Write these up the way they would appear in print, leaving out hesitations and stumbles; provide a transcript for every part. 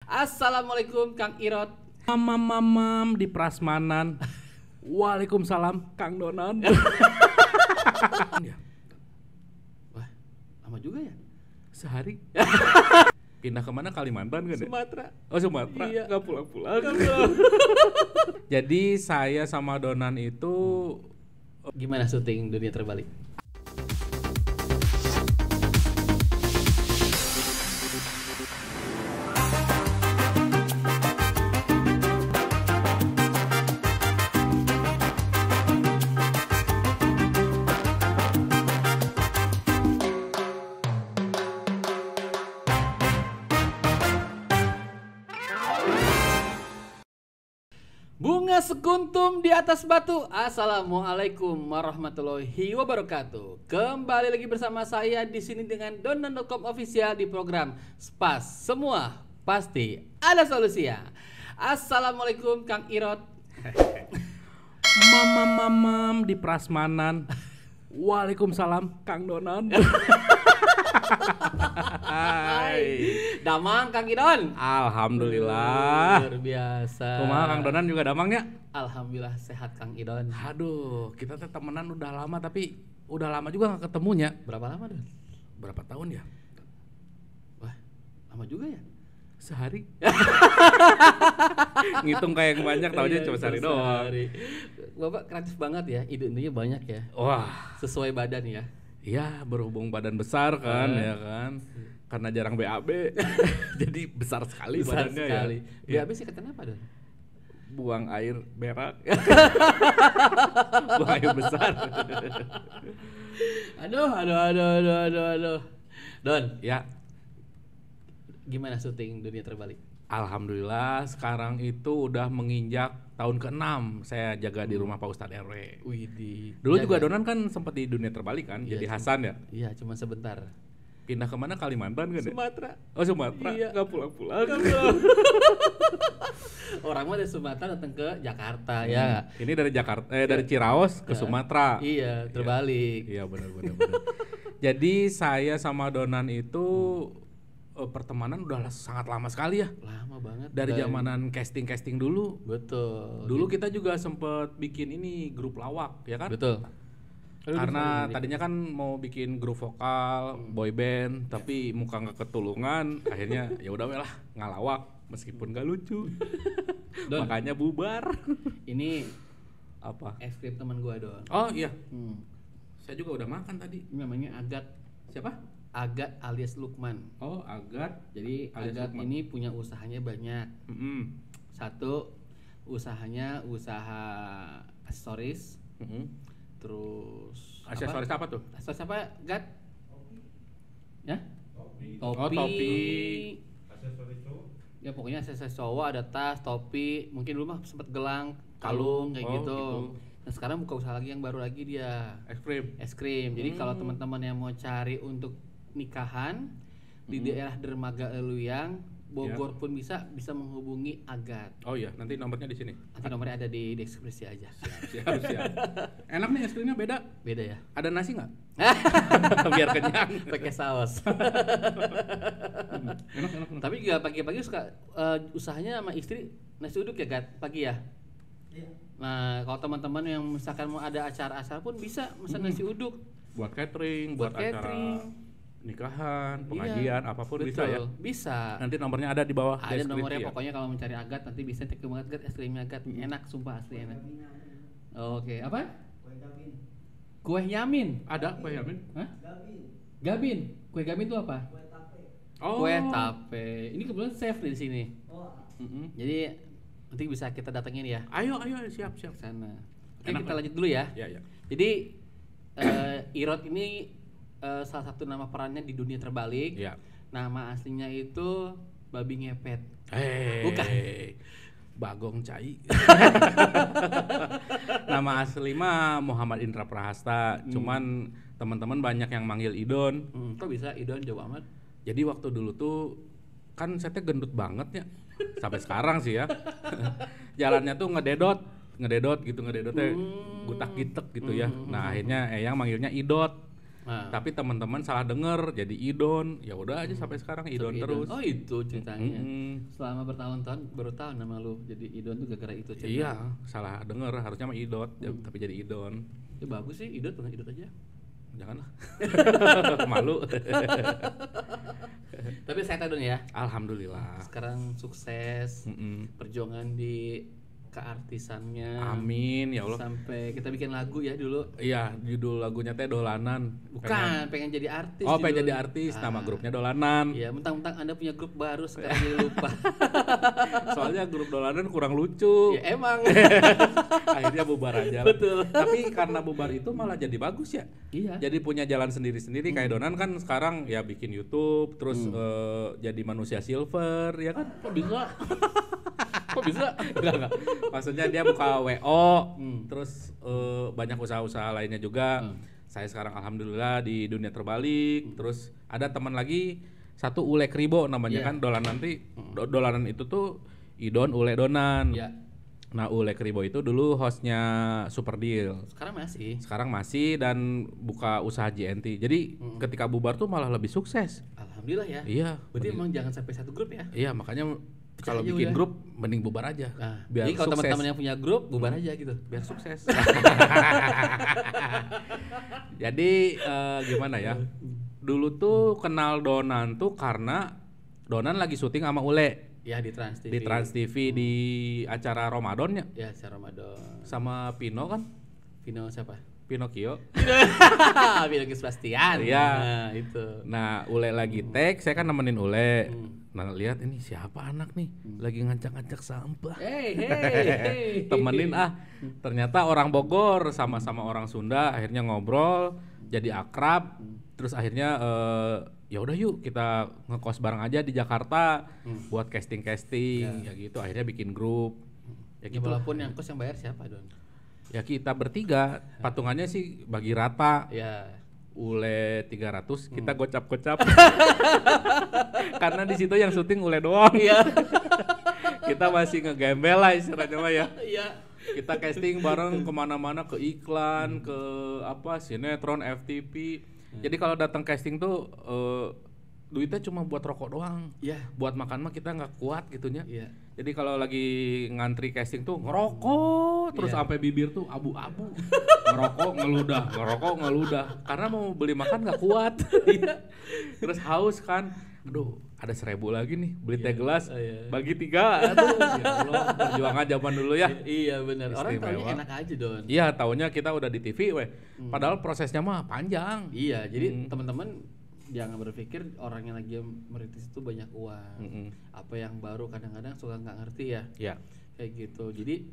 Assalamualaikum Kang Irot. Mamam di prasmanan. Waalaikumsalam Kang Donan. Ya, Wah, lama juga ya? sehari. Pindah kemana? Kalimantan kan ya? Sumatera. Oh, Sumatera. Iya. Nggak pulang-pulang. Jadi saya sama Donan itu Gimana syuting Dunia Terbalik? Bunga sekuntum di atas batu. Assalamualaikum warahmatullahi wabarakatuh. Kembali lagi bersama saya di sini dengan Donan.com official di program Spas. Semua pasti ada solusinya. Assalamualaikum Kang Irot. mamam di prasmanan. Waalaikumsalam Kang Donan. Hai. Damang Kang Idon. Alhamdulillah. Luar biasa. Kumaha Kang Donan juga damangnya? Alhamdulillah sehat Kang Idon. Aduh, kita teh temenan udah lama tapi udah lama juga nggak ketemunya. Berapa lama Don? Berapa tahun ya? Wah, lama juga ya? Sehari. Ngitung kayak yang banyak, taunya cuma sehari doang. Bapak kreatif banget ya, ide-idenya banyak ya. Wah, Sesuai badan ya. iya berhubung badan besar kan, ya kan. Karena jarang BAB, jadi besar sekali Besar badannya sekali. ya. BAB singkatan apa Don? Buang air berak. Buang air besar. Aduh. Don, Ya, gimana syuting Dunia Terbalik? alhamdulillah sekarang itu udah menginjak tahun ke-6 saya jaga di rumah Pak Ustadz RW. Widih. Dulu juga Donan kan sempat di Dunia Terbalik kan, Iya, jadi Hasan ya. Iya, cuma sebentar. Pindah kemana? Kalimantan kan ya? Sumatera. Oh, Sumatera. Iya. Nggak pulang-pulang. Orang mah dari Sumatera datang ke Jakarta ya. Ini dari Jakarta, dari Ciraos ke Sumatera. Iya, terbalik. Iya, benar. Jadi saya sama Donan itu pertemanan udah sangat lama sekali ya. Lama banget. Dari zamanan casting dulu. Betul. Dulu kita juga sempet bikin ini grup lawak, ya kan? Betul. Karena tadinya kan mau bikin grup vokal, boy band, tapi muka nggak ketulungan, akhirnya ya udah lah ngalawak meskipun gak lucu. Don. Makanya bubar. Ini Apa? es krim teman gua Don. Oh iya, Hmm. saya juga udah makan tadi. Ini namanya Agat. Siapa? Agat alias Lukman. Oh, Agat. Jadi Alias Agat Lukman. ini punya usahanya banyak. Mm-mm. Satu, usahanya usaha aksesoris. Mm-mm. Terus Aksesoris apa tuh? Aksesoris apa, Gat? Ya? Topi. Oh, topi. Ya pokoknya aksesoris cowok, ada tas, topi, mungkin dulu mah sempat gelang, kalung kayak Oh, gitu. gitu. Nah sekarang buka usaha lagi yang baru lagi dia, Es krim. es krim. Jadi kalau teman-teman yang mau cari untuk nikahan di daerah Dermaga Eluyang, Bogor pun bisa menghubungi Agat. Oh iya, nanti nomornya di sini. Nanti nomornya ada di deskripsi aja. Siap. Enak nih es krimnya, beda. Beda ya. Ada nasi nggak? Biar kenyang. Pakai saus. Enak. Tapi juga pagi-pagi suka usahanya sama istri nasi uduk ya Gat, pagi ya. Nah kalau teman-teman yang misalkan mau ada acara-acara pun bisa pesan nasi uduk. Buat catering, buat acara nikahan, pengajian, apapun bisa ya. Bisa. Nanti nomornya ada di bawah Ada deskripsi nomornya ya. pokoknya kalau mencari Agat nanti bisa cek banget Gat, es krimnya Agat enak, sumpah asli enak. Oke, apa? Kue Yamin. Ada Pak Yamin? Hah? Gabin. Kue Gabin itu apa? Oh. Kue tape. Ini kebetulan chef di sini. Mm-mm. Jadi nanti bisa kita datengin ya Ayo siap. ke sana. Oke, Enak, kita Pak. lanjut dulu ya. Ya. Jadi Irot ini salah satu nama perannya di Dunia Terbalik. Ya. Nama aslinya itu Babi Ngepet. Bukan. Bagong Cai. Nama asli mah Muhammad Indra Prahasta. Cuman teman-teman banyak yang manggil Idon. Kok bisa Idon jauh amat? Jadi waktu dulu tuh kan saya teh gendut banget ya. Sampai sekarang sih ya. Jalannya tuh ngededot teh gutak gitek gitu ya. Nah, akhirnya Eyang manggilnya Idot. Tapi teman-teman salah denger jadi idon. Ya udah aja sampai sekarang idon terus. Oh itu ceritanya. Selama bertahun-tahun baru tahu nama lu jadi idon tuh gara-gara itu ceritanya. Iya, salah denger harusnya mah idot, tapi jadi idon. Ya bagus sih idot, bukan idot aja. Janganlah. Malu. Tapi saya tahu ya. Alhamdulillah. Sekarang sukses. Perjuangan di keartisannya. Amin ya Allah. Sampai kita bikin lagu ya dulu. Iya, judul lagunya teh Dolanan. Pengen jadi artis. Oh, pengen jadi artis. Nama grupnya Dolanan. Iya, mentang-mentang Anda punya grup baru sekarang jadi lupa. Soalnya grup Dolanan kurang lucu. Ya emang. Akhirnya bubar aja. Betul. Tapi karena bubar itu malah jadi bagus ya. Iya. Jadi punya jalan sendiri-sendiri. Kayak Donan kan sekarang ya bikin YouTube, terus jadi manusia silver, ya kan? Kok bisa? Kok bisa? Enggak. Maksudnya dia buka WO, terus banyak usaha-usaha lainnya juga. Saya sekarang alhamdulillah di dunia terbalik. Terus ada teman lagi satu Ule Kribo namanya kan Dolanan nanti. Dolanan itu tuh Idon Ule Donan. Nah Ule Kribo itu dulu hostnya Super Deal. Sekarang masih dan buka usaha JNT. Jadi ketika bubar tuh malah lebih sukses. Alhamdulillah ya. Iya. Berarti emang jangan sampai satu grup ya. Iya makanya kalau bikin grup mending bubar aja. Biar jadi kalau teman-teman yang punya grup bubar aja gitu. Biar sukses. Jadi gimana ya? Dulu tuh kenal Donan tuh karena Donan lagi syuting sama Ule. Ya di Trans TV. Di Trans TV di acara Ramadannya. Ya acara Ramadan. Sama Pino kan? Pino siapa? Pinocchio. Pinocchio Sebastian. Iya. Nah itu. Nah Ule lagi tag, saya kan nemenin Ule. Nah lihat ini siapa anak nih lagi ngacak-ngacak sampah. Hey. Temenin ternyata orang Bogor sama-sama orang Sunda, akhirnya ngobrol jadi akrab. Terus akhirnya ya udah yuk kita ngekos bareng aja di Jakarta buat casting ya gitu. Akhirnya bikin grup. Ya gitu. Walaupun yang kos yang bayar siapa Don? Ya kita bertiga, patungannya sih bagi rata. Ya. Ule 300, kita gocap-gocap. Karena di situ yang syuting Ule doang. Iya. Kita masih ngegembel lah istilahnya mah ya. Iya. Kita casting bareng kemana-mana, ke iklan, ke sinetron, FTV. Jadi kalau datang casting tuh duitnya cuma buat rokok doang. Iya. Buat makan mah kita nggak kuat gitunya. Iya. Jadi kalau lagi ngantri casting tuh ngerokok terus sampai bibir tuh abu-abu. Ngerokok ngeludah. Karena mau beli makan nggak kuat. Terus haus kan. Aduh, ada 1.000 lagi nih beli teh gelas bagi 3. Aduh, ya Allah, perjuangan zaman dulu ya. Iya benar. Orang taunya enak aja Don. Iya, taunya kita udah di TV Padahal prosesnya mah panjang. Iya, jadi teman-teman jangan berpikir orang yang lagi merintis itu banyak uang. Apa yang baru kadang-kadang suka nggak ngerti ya. Iya. Kayak gitu. Jadi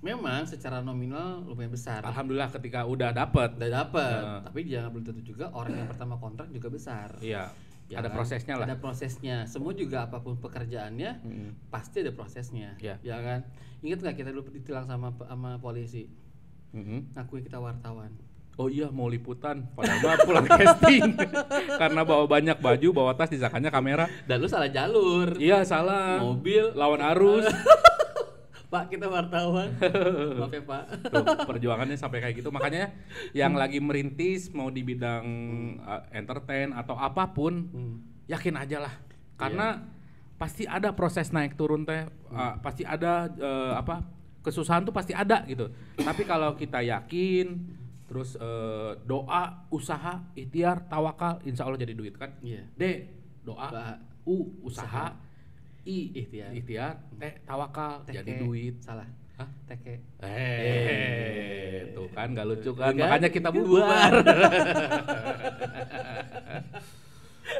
memang secara nominal lumayan besar. Alhamdulillah ketika udah dapet. Tapi jangan belum tentu juga orang yang pertama kontrak juga besar. Iya. Ya ada kan? prosesnya lah. Ada prosesnya. Semua juga apapun pekerjaannya pasti ada prosesnya. Ya kan. Ingat nggak kita dulu ditilang sama polisi? Ngakuin kita wartawan. Oh iya mau liputan, padahal pulang casting. Karena bawa banyak baju, bawa tas, disangkanya kamera. Dan lu salah jalur. Iya salah. Mobil lawan arus. Pak kita wartawan. Maaf ya Pak. Tuh, perjuangannya sampai kayak gitu. Makanya yang lagi merintis mau di bidang entertain atau apapun, yakin aja lah. Karena pasti ada proses naik turun teh. Pasti ada kesusahan tuh pasti ada gitu. Tapi kalau kita yakin, terus doa, usaha, ikhtiar, tawakal, insya Allah jadi duit kan. D, doa, U, usaha, I, ikhtiar, T, tawakal, jadi duit. Salah. Hah? Teke. Tuh kan gak lucu kan. Makanya kita bubar.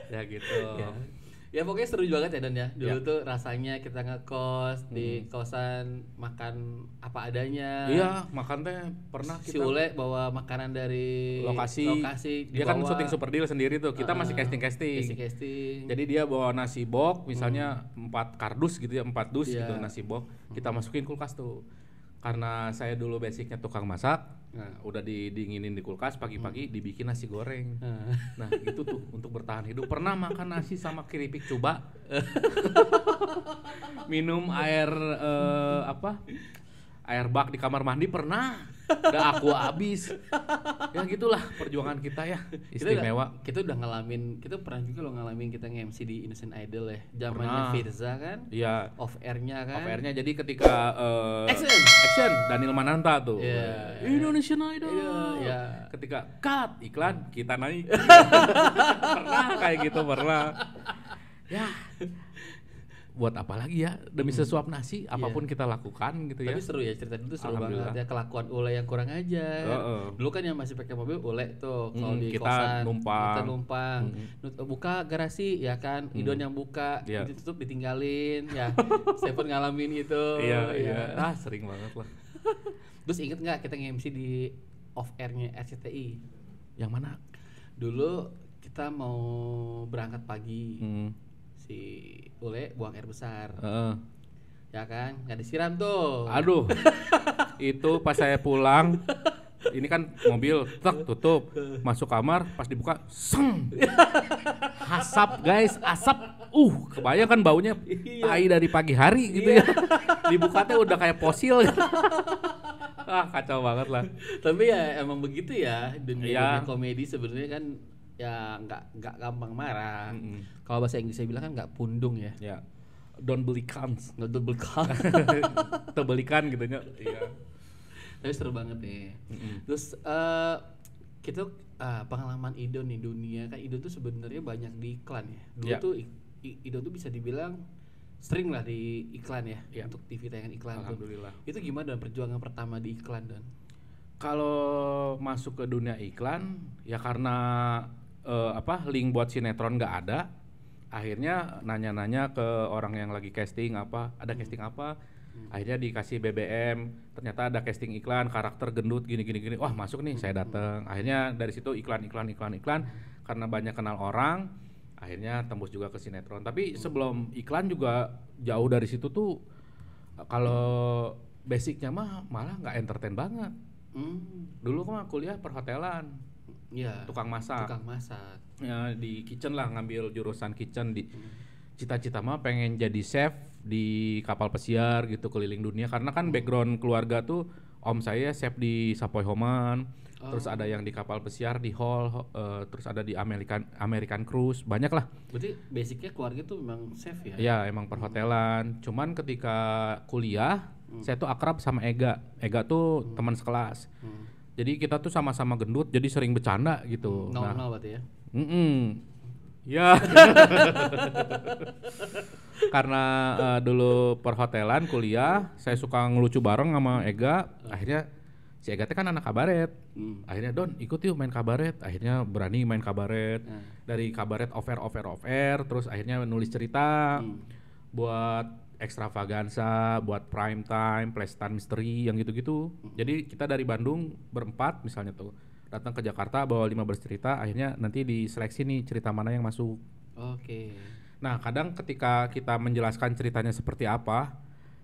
Ya gitu. Ya pokoknya seru banget ya Don ya. Dulu tuh rasanya kita ngekos di kosan, makan apa adanya. Iya, makan teh pernah kita. Si Ule bawa makanan dari lokasi. Dia kan syuting Super Deal sendiri tuh. Kita masih casting. Jadi dia bawa nasi box, misalnya 4 kardus gitu ya, 4 dus gitu nasi box. Kita masukin kulkas tuh. Karena saya dulu basicnya tukang masak, udah didinginin di kulkas, pagi-pagi dibikin nasi goreng. Nah itu tuh untuk bertahan hidup. Pernah makan nasi sama keripik coba. Minum air air bak di kamar mandi pernah. udah aku habis. Ya gitulah perjuangan kita ya, istimewa. Kita udah ngalamin, kita pernah juga lo ngalamin kita nge-MC di Indonesian Idol ya. Zamannya Pernah. Firza kan? Iya. Off air-nya kan? Off air-nya jadi ketika action Daniel Mananta tuh. Iya. Indonesian Idol. Iya. Ketika cut iklan kita naik. Pernah kayak gitu, pernah. Ya. Buat apa lagi ya, demi sesuap nasi apapun kita lakukan gitu ya. Tapi seru ya, cerita itu seru Alhamdulillah. banget ya, kelakuan Ule yang kurang ajar. Dulu kan yang masih pakai mobil Ule tuh, kalau di kita kosan numpang. kita numpang. Buka garasi ya kan, Idon yang buka, Iya. ditutup ditinggalin ya. Saya pun ngalamin itu. Iya. Ah, sering banget lah. Terus inget nggak kita nge-MC di off airnya RCTI? Yang mana? Dulu kita mau berangkat pagi. Si Ule buang air besar. Ya kan, nggak disiram tuh. Aduh. Itu pas saya pulang, ini kan mobil tek tutup, masuk kamar, pas dibuka, seng. Asap guys, asap. Kebayang kan baunya tai dari pagi hari gitu ya. Dibuka teh udah kayak fosil. Kacau banget lah. Tapi ya emang begitu ya, dunia Iya. komedi sebenarnya kan ya nggak gampang marah. Kalau bahasa Inggris saya bilang kan nggak pundung ya. Ya. Don't beli cans. Nggak double count. Terbelikan gitu nya. Iya. Tapi seru banget nih. Terus kita pengalaman Idon nih, dunia kan Idon tuh sebenarnya banyak di iklan ya. Dulu Ya. tuh Idon tuh bisa dibilang sering lah di iklan ya, Ya. untuk TV tayangan iklan tuh. Alhamdulillah. Itu gimana Don, perjuangan pertama di iklan Don? Kalau masuk ke dunia iklan ya karena link buat sinetron nggak ada, akhirnya nanya-nanya ke orang yang lagi casting ada casting apa, akhirnya dikasih BBM, ternyata ada casting iklan karakter gendut gini, wah masuk nih, saya datang. Akhirnya dari situ iklan karena banyak kenal orang, akhirnya tembus juga ke sinetron. Tapi sebelum iklan juga jauh dari situ tuh, kalau basicnya malah nggak entertain banget. Dulu mah kuliah perhotelan, Iya. tukang masak. Ya, di kitchen lah, ngambil jurusan kitchen. Di cita-cita mah pengen jadi chef di kapal pesiar gitu, keliling dunia. Karena kan background keluarga tuh om saya chef di Savoy Homan, terus ada yang di kapal pesiar di Hall, terus ada di American Cruise, banyak lah. Berarti basicnya keluarga tuh memang chef ya? Ya emang perhotelan. Cuman ketika kuliah saya tuh akrab sama Ega tuh teman sekelas. Jadi kita tuh sama-sama gendut, jadi sering bercanda gitu. Nol berarti ya? Ya. Karena dulu perhotelan kuliah, saya suka ngelucu bareng sama Ega. Akhirnya si Ega teh kan anak kabaret. Akhirnya Don ikut yuk main kabaret. Akhirnya berani main kabaret. Dari kabaret off air, terus akhirnya nulis cerita buat Extravaganza, buat prime time, Playstand Mystery yang gitu-gitu. Jadi kita dari Bandung berempat misalnya tuh datang ke Jakarta bawa 15 cerita, akhirnya nanti diseleksi nih cerita mana yang masuk. Oke. Nah, kadang ketika kita menjelaskan ceritanya seperti apa,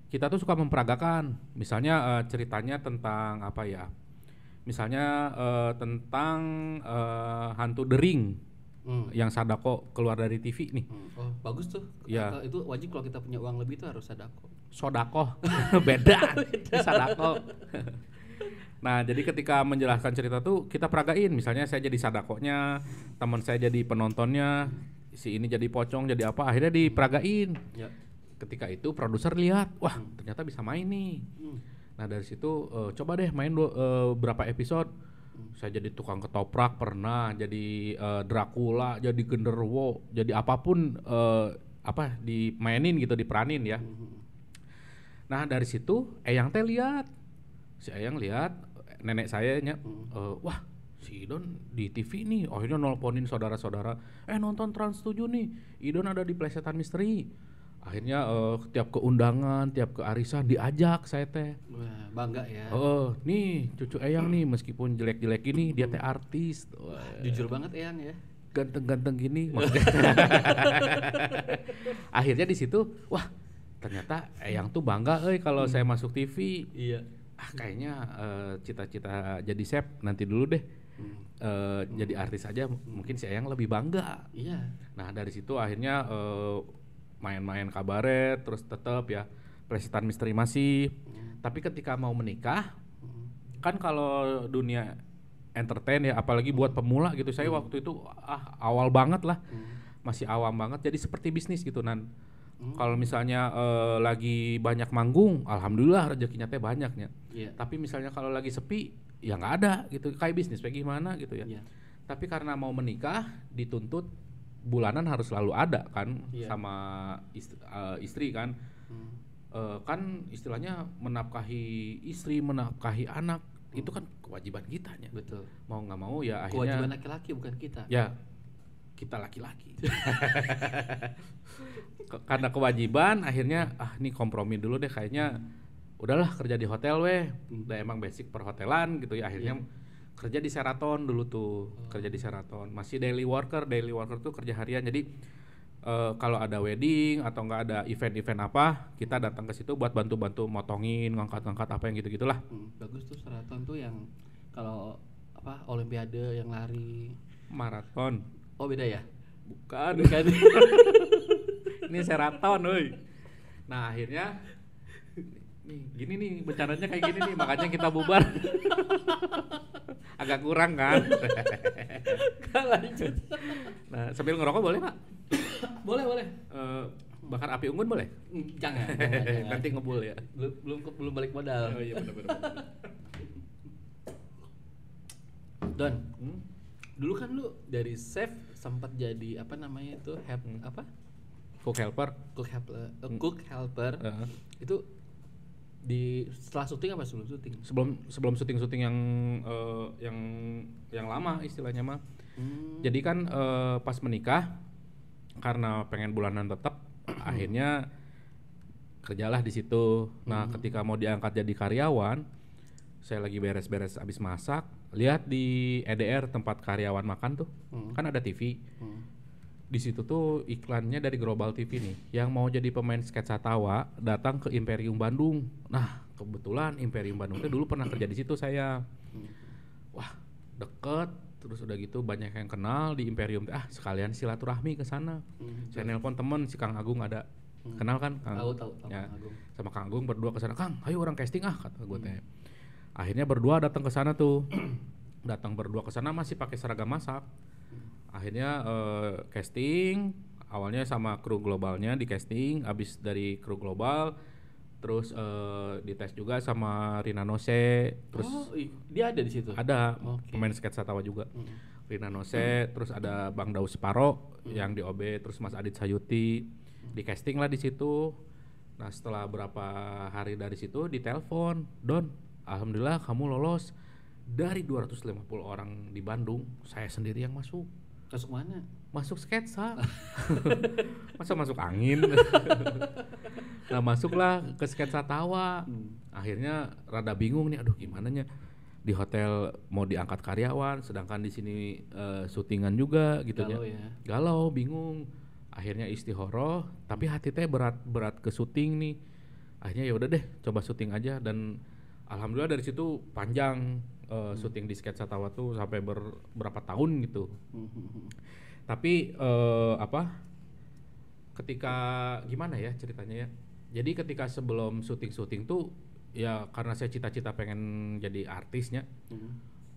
kita tuh suka memperagakan. Misalnya ceritanya tentang apa ya? Misalnya tentang hantu The Ring. Yang Sadako keluar dari TV nih. Oh, bagus tuh. Ya. Itu wajib kalau kita punya uang lebih tuh harus Sadako. Sodako. Beda. Sadako. Nah, jadi ketika menjelaskan cerita tuh kita peragain. Misalnya saya jadi Sadakonya, teman saya jadi penontonnya, si ini jadi pocong, jadi apa, akhirnya diperagain. Ya. Ketika itu produser lihat, wah ternyata bisa main nih. Nah dari situ coba deh main berapa episode. Saya jadi tukang ketoprak pernah, jadi Dracula, jadi genderuwo, jadi apapun dimainin gitu, diperanin ya. Nah dari situ Eyang teh lihat, si Eyang lihat nenek saya wah si Idon di TV nih, akhirnya nelponin saudara-saudara, nonton Trans 7 nih, Idon ada di Playstand Mystery. Akhirnya tiap ke undangan, tiap ke arisan diajak saya teh. Wah, bangga ya. Nih cucu Eyang nih meskipun jelek-jelek gini dia teh artis. Jujur banget Eyang ya. Ganteng-ganteng gini maksudnya. Akhirnya di situ, wah ternyata Eyang tuh bangga kalau saya masuk TV. Iya. Kayaknya cita-cita jadi chef nanti dulu deh. Jadi artis aja mungkin si Eyang lebih bangga. Iya. Nah dari situ akhirnya main-main kabaret, terus tetap ya Playstand Mystery masih. Tapi ketika mau menikah, kan kalau dunia entertain ya, apalagi buat pemula gitu, saya waktu itu awal banget lah, masih awam banget, jadi seperti bisnis gitu Nan. Kalau misalnya lagi banyak manggung, alhamdulillah rezekinya teh banyaknya. Iya. Tapi misalnya kalau lagi sepi, ya nggak ada gitu, kayak bisnis kayak gimana gitu ya. Iya. Tapi karena mau menikah, dituntut bulanan harus selalu ada kan, Iya. sama istri kan. Kan istilahnya menafkahi istri, menafkahi anak, itu kan kewajiban kitanya. Betul. Mau nggak mau ya akhirnya. Kewajiban laki-laki bukan kita. Ya, kita laki-laki. Karena kewajiban akhirnya nih kompromi dulu deh kayaknya. Udahlah kerja di hotel weh. Udah emang basic perhotelan gitu ya. Akhirnya kerja di Sheraton dulu tuh. Kerja di Sheraton. Masih daily worker tuh kerja harian. Jadi kalau ada wedding atau enggak ada event-event apa, kita datang ke situ buat bantu-bantu motongin, ngangkat-ngangkat apa yang gitu-gitulah. Bagus tuh Sheraton tuh yang kalau apa olimpiade yang lari Maraton. Oh beda ya? Bukan. Ini Sheraton, euy. Nah, akhirnya nih gini nih bencananya kayak gini nih, makanya kita bubar. Agak kurang kan? Lanjut. Nah, sambil ngerokok boleh, Pak? Boleh. Bakar api unggun boleh? Jangan. Nanti ngebul ya. Belum balik modal. Oh iya benar. Don, dulu kan lu dari chef sempat jadi apa namanya itu apa? Cook helper. Cook helper. Itu di setelah syuting apa sebelum syuting? Sebelum syuting yang lama istilahnya mah. Jadi kan pas menikah karena pengen bulanan tetap akhirnya kerjalah di situ. Nah, ketika mau diangkat jadi karyawan, saya lagi beres-beres abis masak, lihat di EDR tempat karyawan makan tuh. Kan ada TV. Di situ tuh iklannya dari Global TV nih, yang mau jadi pemain sketsa tawa datang ke Imperium Bandung. Nah, kebetulan Imperium Bandung tuh dulu pernah kerja di situ saya. Wah, deket, terus udah gitu banyak yang kenal di Imperium. Sekalian silaturahmi ke sana. Saya nelpon temen si Kang Agung ada. Kenal kan Kang? Tahu Ya, Kang Agung. sama Kang Agung berdua ke sana. Kang, ayo orang casting kata gue teh. Akhirnya berdua datang ke sana tuh. Datang berdua ke sana masih pakai seragam masak. Akhirnya casting, awalnya sama kru globalnya di casting, abis dari kru global terus dites juga sama Rina Nose, terus dia ada di situ. ada pemain sketsa tawa juga. Rina Nose, terus ada Bang Daus Separo yang di OB, terus Mas Adit Sayuti di casting lah di situ. Nah, setelah berapa hari dari situ ditelepon, Don, alhamdulillah kamu lolos. Dari 250 orang di Bandung, saya sendiri yang masuk. Masuk mana? Masuk sketsa. Masa masuk angin. Nah, masuklah ke sketsa tawa. Akhirnya rada bingung nih, aduh gimana nya di hotel mau diangkat karyawan, sedangkan di sini syutingan juga gitu Galau ya. Galau, bingung. Akhirnya istihoroh, tapi hati teh berat ke syuting nih. Akhirnya ya udah deh, coba syuting aja, dan alhamdulillah dari situ panjang syuting di sketsa tawa tuh sampai berapa tahun gitu. Tapi ketika gimana ya ceritanya ya. Jadi ketika sebelum syuting tuh ya karena saya cita-cita pengen jadi artisnya.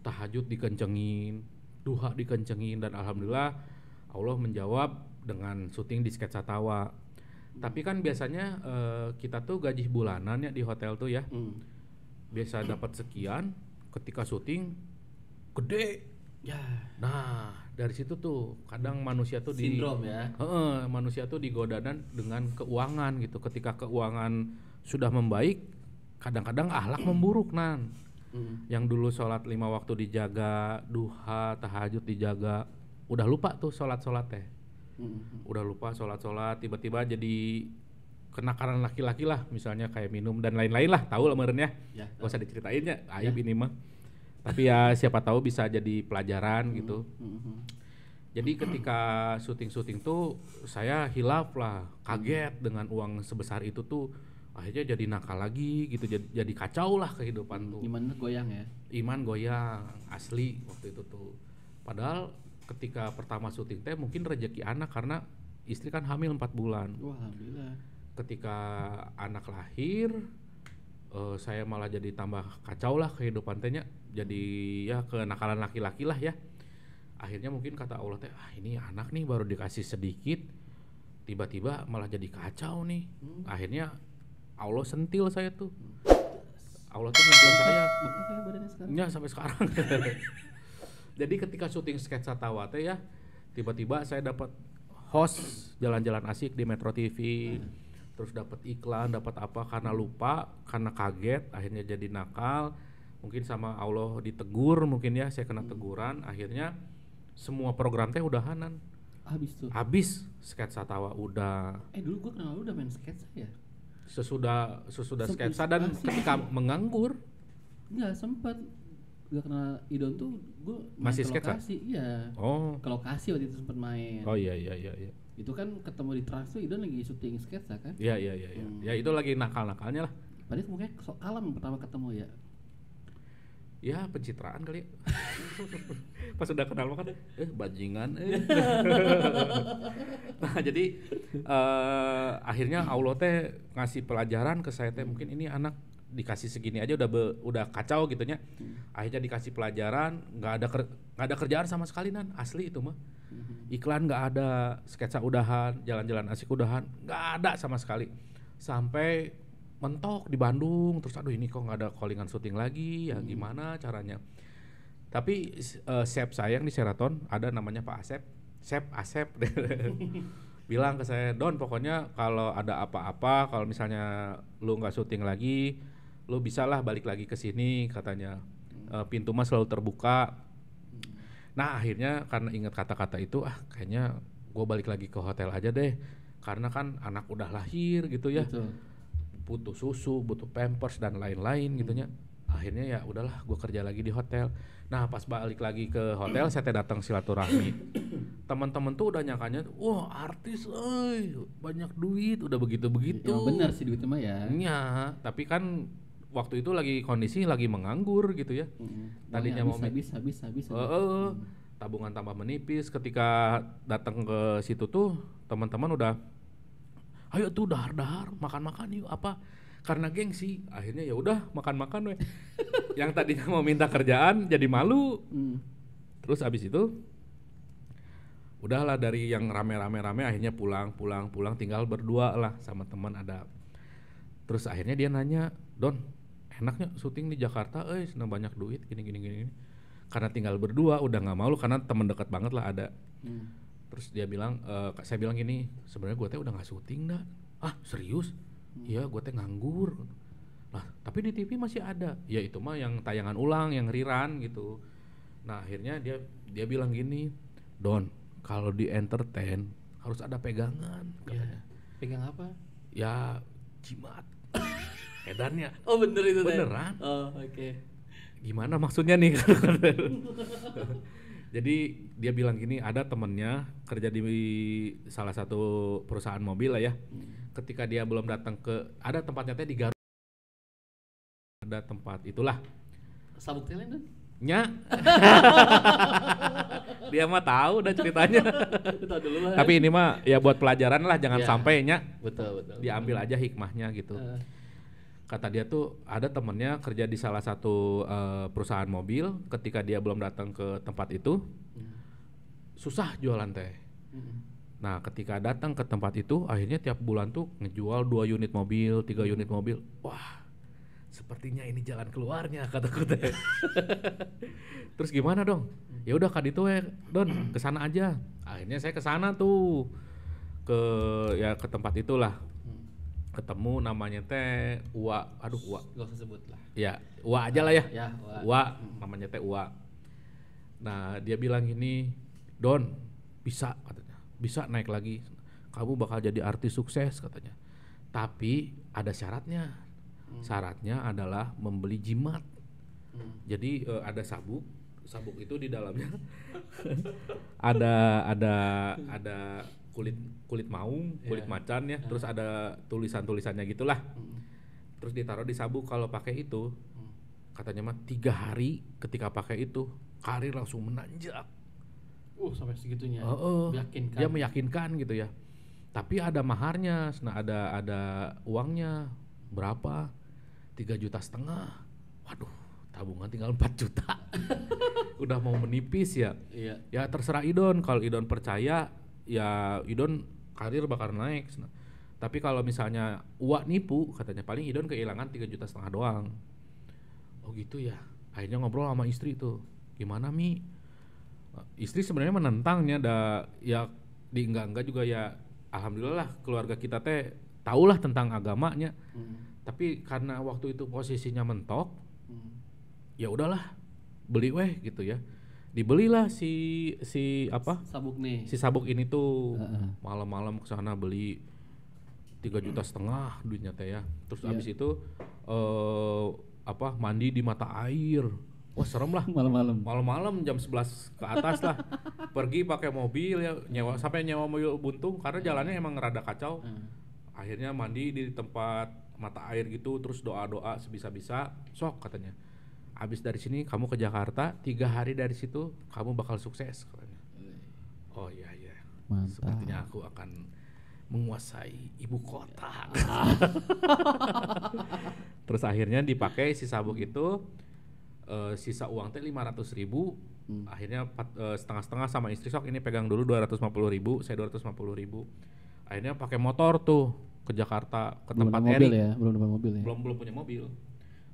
Tahajud dikencengin, duha dikencengin, dan alhamdulillah Allah menjawab dengan syuting di sketsa tawa. Tapi kan biasanya kita tuh gaji bulanan ya di hotel tuh ya. Biasa dapat sekian, ketika syuting gede ya. Nah, dari situ tuh kadang manusia tuh sindrom ya. Manusia tuh digoda dengan keuangan gitu. Ketika keuangan sudah membaik, kadang-kadang akhlak memburuk Nan. Yang dulu sholat 5 waktu dijaga, duha, tahajud dijaga, udah lupa tuh sholat teh. Udah lupa sholat, tiba-tiba jadi kenakalan laki-laki lah, misalnya kayak minum dan lain-lain lah, tahu lah meureun ya. Gak usah diceritain ya, aib ini mah. Tapi ya siapa tahu bisa jadi pelajaran gitu. Jadi ketika syuting tuh saya hilaf lah, kaget dengan uang sebesar itu tuh. Akhirnya jadi nakal lagi gitu, jadi kacau lah kehidupan tuh. Iman goyang ya? Iman goyang, asli waktu itu tuh. Padahal ketika pertama syuting teh mungkin rezeki anak karena istri kan hamil 4 bulan. Wah, alhamdulillah. Ketika anak lahir saya malah jadi tambah kacau lah kehidupan tehnya, jadi ya kenakalan laki-laki lah ya. Akhirnya mungkin kata Allah teh, ini anak nih baru dikasih sedikit, tiba-tiba malah jadi kacau nih. Akhirnya Allah sentil saya tuh. Allah tuh sentil saya. Badannya sekarang? Ya sampai sekarang. Jadi ketika syuting sketsa tawa teh ya, tiba-tiba saya dapat host jalan-jalan asik di Metro TV. Terus dapat iklan, dapat apa karena lupa, karena kaget, akhirnya jadi nakal. Mungkin sama Allah ditegur, mungkin ya saya kena teguran. Akhirnya semua program teh udahanan. Habis tuh. Habis sketsa tawa udah. Dulu gua kenal lu udah main sketsa ya? Sesudah sketsa dan ketika menganggur. Enggak sempat. Gua kenal Idon tuh gua masih ke sketsa? lokasi, iya. Oh. Ke lokasi waktu itu sempat main. Oh iya. Itu kan ketemu di Trans tuh Idon lagi syuting sketsa kan? Iya. Ya itu lagi nakal-nakalnya lah. Padahal mungkin sok kalem pertama ketemu ya. Ya pencitraan kali. Pas udah kenal makan, bajingan. Nah jadi akhirnya Allah teh ngasih pelajaran ke saya teh, mungkin ini anak dikasih segini aja udah kacau gitunya. Akhirnya dikasih pelajaran, nggak ada kerjaan sama sekali nan, asli itu mah. Iklan nggak ada, sketsa udahan, jalan-jalan asik udahan, nggak ada sama sekali. Sampai mentok di Bandung, terus aduh ini kok nggak ada callingan syuting lagi, ya gimana caranya. Tapi chef saya yang di Sheraton ada namanya Pak Asep bilang ke saya, Don pokoknya kalau ada apa-apa, kalau misalnya lu nggak syuting lagi, lu bisalah balik lagi ke sini katanya. Pintu mah selalu terbuka. Nah akhirnya karena ingat kata-kata itu, kayaknya gue balik lagi ke hotel aja deh, karena kan anak udah lahir gitu ya. Betul. Butuh susu, butuh pampers dan lain-lain gitunya. Akhirnya ya udahlah gue kerja lagi di hotel. Nah pas balik lagi ke hotel saya datang silaturahmi. Teman-teman tuh udah nyangkanya, wah artis, banyak duit, udah begitu-begitu. Ya, benar sih duitnya mah ya. Iya, tapi kan waktu itu lagi kondisi lagi menganggur gitu ya. Tadinya mau habis. Tabungan tambah menipis. Ketika datang ke situ tuh teman-teman udah, ayo tuh dahar makan yuk apa, karena gengsi. Akhirnya ya udah makan weh. Yang tadinya mau minta kerjaan jadi malu. Terus abis itu udahlah, dari yang rame akhirnya pulang tinggal berdua lah sama teman ada. Terus akhirnya dia nanya, Don enaknya syuting di Jakarta, senang banyak duit gini. Karena tinggal berdua udah nggak malu karena teman dekat banget lah ada. Terus dia bilang, saya bilang gini, sebenarnya gue teh udah nggak syuting dah. Serius? Iya gue teh nganggur. Nah tapi di TV masih ada. Ya itu mah yang tayangan ulang, yang rerun gitu. Nah akhirnya dia bilang gini, Don kalau di entertain harus ada pegangan. Ya, pegang apa? Ya jimat. Edannya. Oh bener itu beneran. Oh oke. Gimana maksudnya nih? Jadi dia bilang gini, ada temennya kerja di salah satu perusahaan mobil lah ya. Ketika dia belum datang ada tempatnya teh di Garut. Ada tempat itulah. Sabuk telen kan? Nya. Dia mah tahu udah ceritanya. Tahu dulu lah. Tapi ini mah ya buat pelajaran lah, jangan sampai nya. Betul. Diambil aja hikmahnya gitu. Kata dia tuh ada temennya kerja di salah satu perusahaan mobil. Ketika dia belum datang ke tempat itu, susah jualan teh. Nah ketika datang ke tempat itu, akhirnya tiap bulan tuh ngejual 2 unit mobil, 3 unit mobil. Wah, sepertinya ini jalan keluarnya, kataku teh. Terus gimana dong? Ya udah kan itu Don, kesana aja. Akhirnya saya kesana tuh ke tempat itulah. Ketemu namanya teh Uwa, Uwa. Gak usah sebut lah. Ya, Uwa aja lah ya. Ya, Uwa, namanya teh Uwa. Nah, dia bilang gini, Don, bisa katanya. Bisa naik lagi. Kamu bakal jadi artis sukses katanya. Tapi ada syaratnya. Syaratnya adalah membeli jimat. Jadi ada sabuk itu di dalamnya ada kulit maung, kulit macan ya, terus ada tulisannya gitulah. Terus ditaruh di sabuk, kalau pakai itu katanya mah 3 hari ketika pakai itu karir langsung menanjak. Sampai segitunya. Meyakinkan. Dia meyakinkan gitu ya. Tapi ada maharnya, ada uangnya berapa? 3,5 juta. Waduh, tabungan tinggal 4 juta. Udah mau menipis ya. Iya. Ya terserah Idon, kalau Idon percaya ya Idon karir bakal naik. Tapi kalau misalnya Uwa nipu, katanya paling Idon kehilangan 3,5 juta doang. Oh gitu ya. Akhirnya ngobrol sama istri tuh. Gimana Mi? Istri sebenarnya menentangnya, ya di enggak juga ya. Alhamdulillah keluarga kita teh tahulah tentang agamanya. Tapi karena waktu itu posisinya mentok, ya udahlah beli weh gitu ya. Dibelilah si Sabuk nih. si sabuk ini tuh. Malam-malam kesana beli 3,5 juta duitnya teh ya. Terus abis itu mandi di mata air. Wah serem lah. Malam-malam jam 11 ke atas lah. Pergi pakai mobil ya, sampai nyewa mobil buntung karena jalannya emang rada kacau. Akhirnya mandi di tempat mata air gitu, terus doa-doa sebisa-bisa. Sok katanya. Abis dari sini kamu ke Jakarta, 3 hari dari situ kamu bakal sukses katanya. Oh iya. Mantap. Sepertinya aku akan menguasai ibu kota. Terus akhirnya dipakai si sabuk itu, sisa uang teh 500.000. Akhirnya setengah-setengah sama istri, sok ini pegang dulu 250.000, saya 250.000. Akhirnya pakai motor tuh ke Jakarta, ke Belum tempat ada mobil Erik. ya, belum ada mobil ya. Belum punya mobil.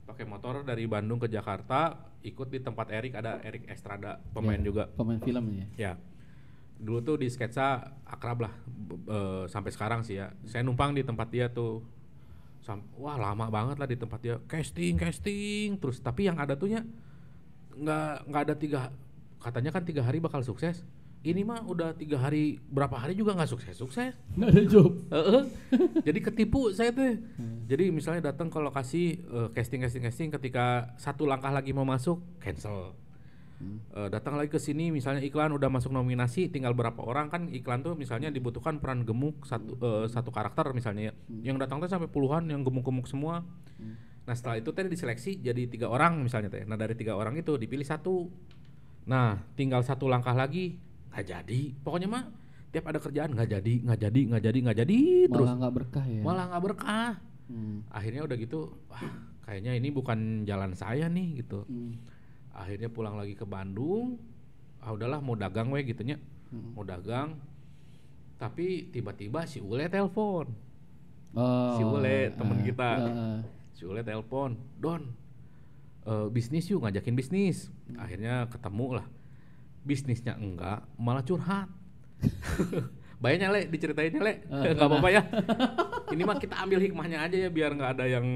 Pakai motor dari Bandung ke Jakarta, ikut di tempat Erik, ada Erik Estrada, pemain juga. Pemain film ya. Ya. Dulu tuh di sketsa akrab lah, sampai sekarang sih ya. Saya numpang di tempat dia tuh. Wah lama banget lah di tempat dia, casting terus. Tapi yang ada tuhnya nggak ada katanya kan 3 hari bakal sukses. Ini mah udah 3 hari, berapa hari juga nggak sukses. Nggak ada job. Jadi ketipu saya tuh. Jadi misalnya datang ke lokasi, casting, ketika 1 langkah lagi mau masuk cancel. Datang lagi ke sini misalnya iklan udah masuk nominasi, tinggal berapa orang, kan iklan tuh misalnya dibutuhkan peran gemuk satu karakter misalnya ya. Yang datang tuh sampai puluhan yang gemuk-gemuk semua. Nah setelah itu tadi diseleksi jadi 3 orang misalnya teh. Nah dari 3 orang itu dipilih 1. Nah tinggal 1 langkah lagi nggak jadi. Pokoknya mah tiap ada kerjaan nggak jadi terus. Malah nggak berkah ya. Malah nggak berkah. Akhirnya udah gitu, wah kayaknya ini bukan jalan saya nih gitu. Akhirnya pulang lagi ke Bandung. Udahlah mau dagang we gitunya. Mau dagang. Tapi tiba-tiba si Ule telepon. Si Ule temen kita. Si Ule telepon, "Don, bisnis yuk, ngajakin bisnis." Akhirnya ketemu lah. Bisnisnya enggak, malah curhat. Bayarnya Le, diceritainnya Le. Enggak apa-apa ya. Ini mah kita ambil hikmahnya aja ya biar enggak ada yang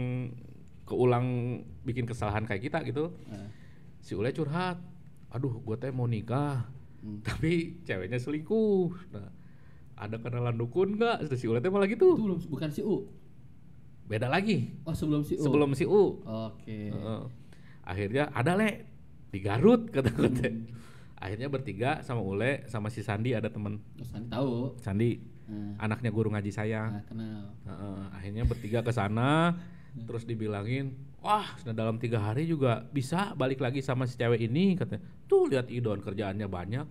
keulang bikin kesalahan kayak kita gitu. Si Ule curhat, "Aduh, gue teh mau nikah, tapi ceweknya selingkuh. Nah, ada kenalan dukun nggak?" Si Ule teh malah gitu. Itu bukan si U. Beda lagi. Oh sebelum si U. Sebelum si U. Oke. Akhirnya ada Le di Garut kata-kata. Akhirnya bertiga sama Ule sama si Sandi, ada temen. Terus Sandi tahu. Sandi, anaknya guru ngaji saya. Nah, kenal. Akhirnya bertiga ke sana, terus dibilangin, "Wah, dalam 3 hari juga bisa balik lagi sama si cewek ini," katanya. Tuh lihat Idon kerjaannya banyak.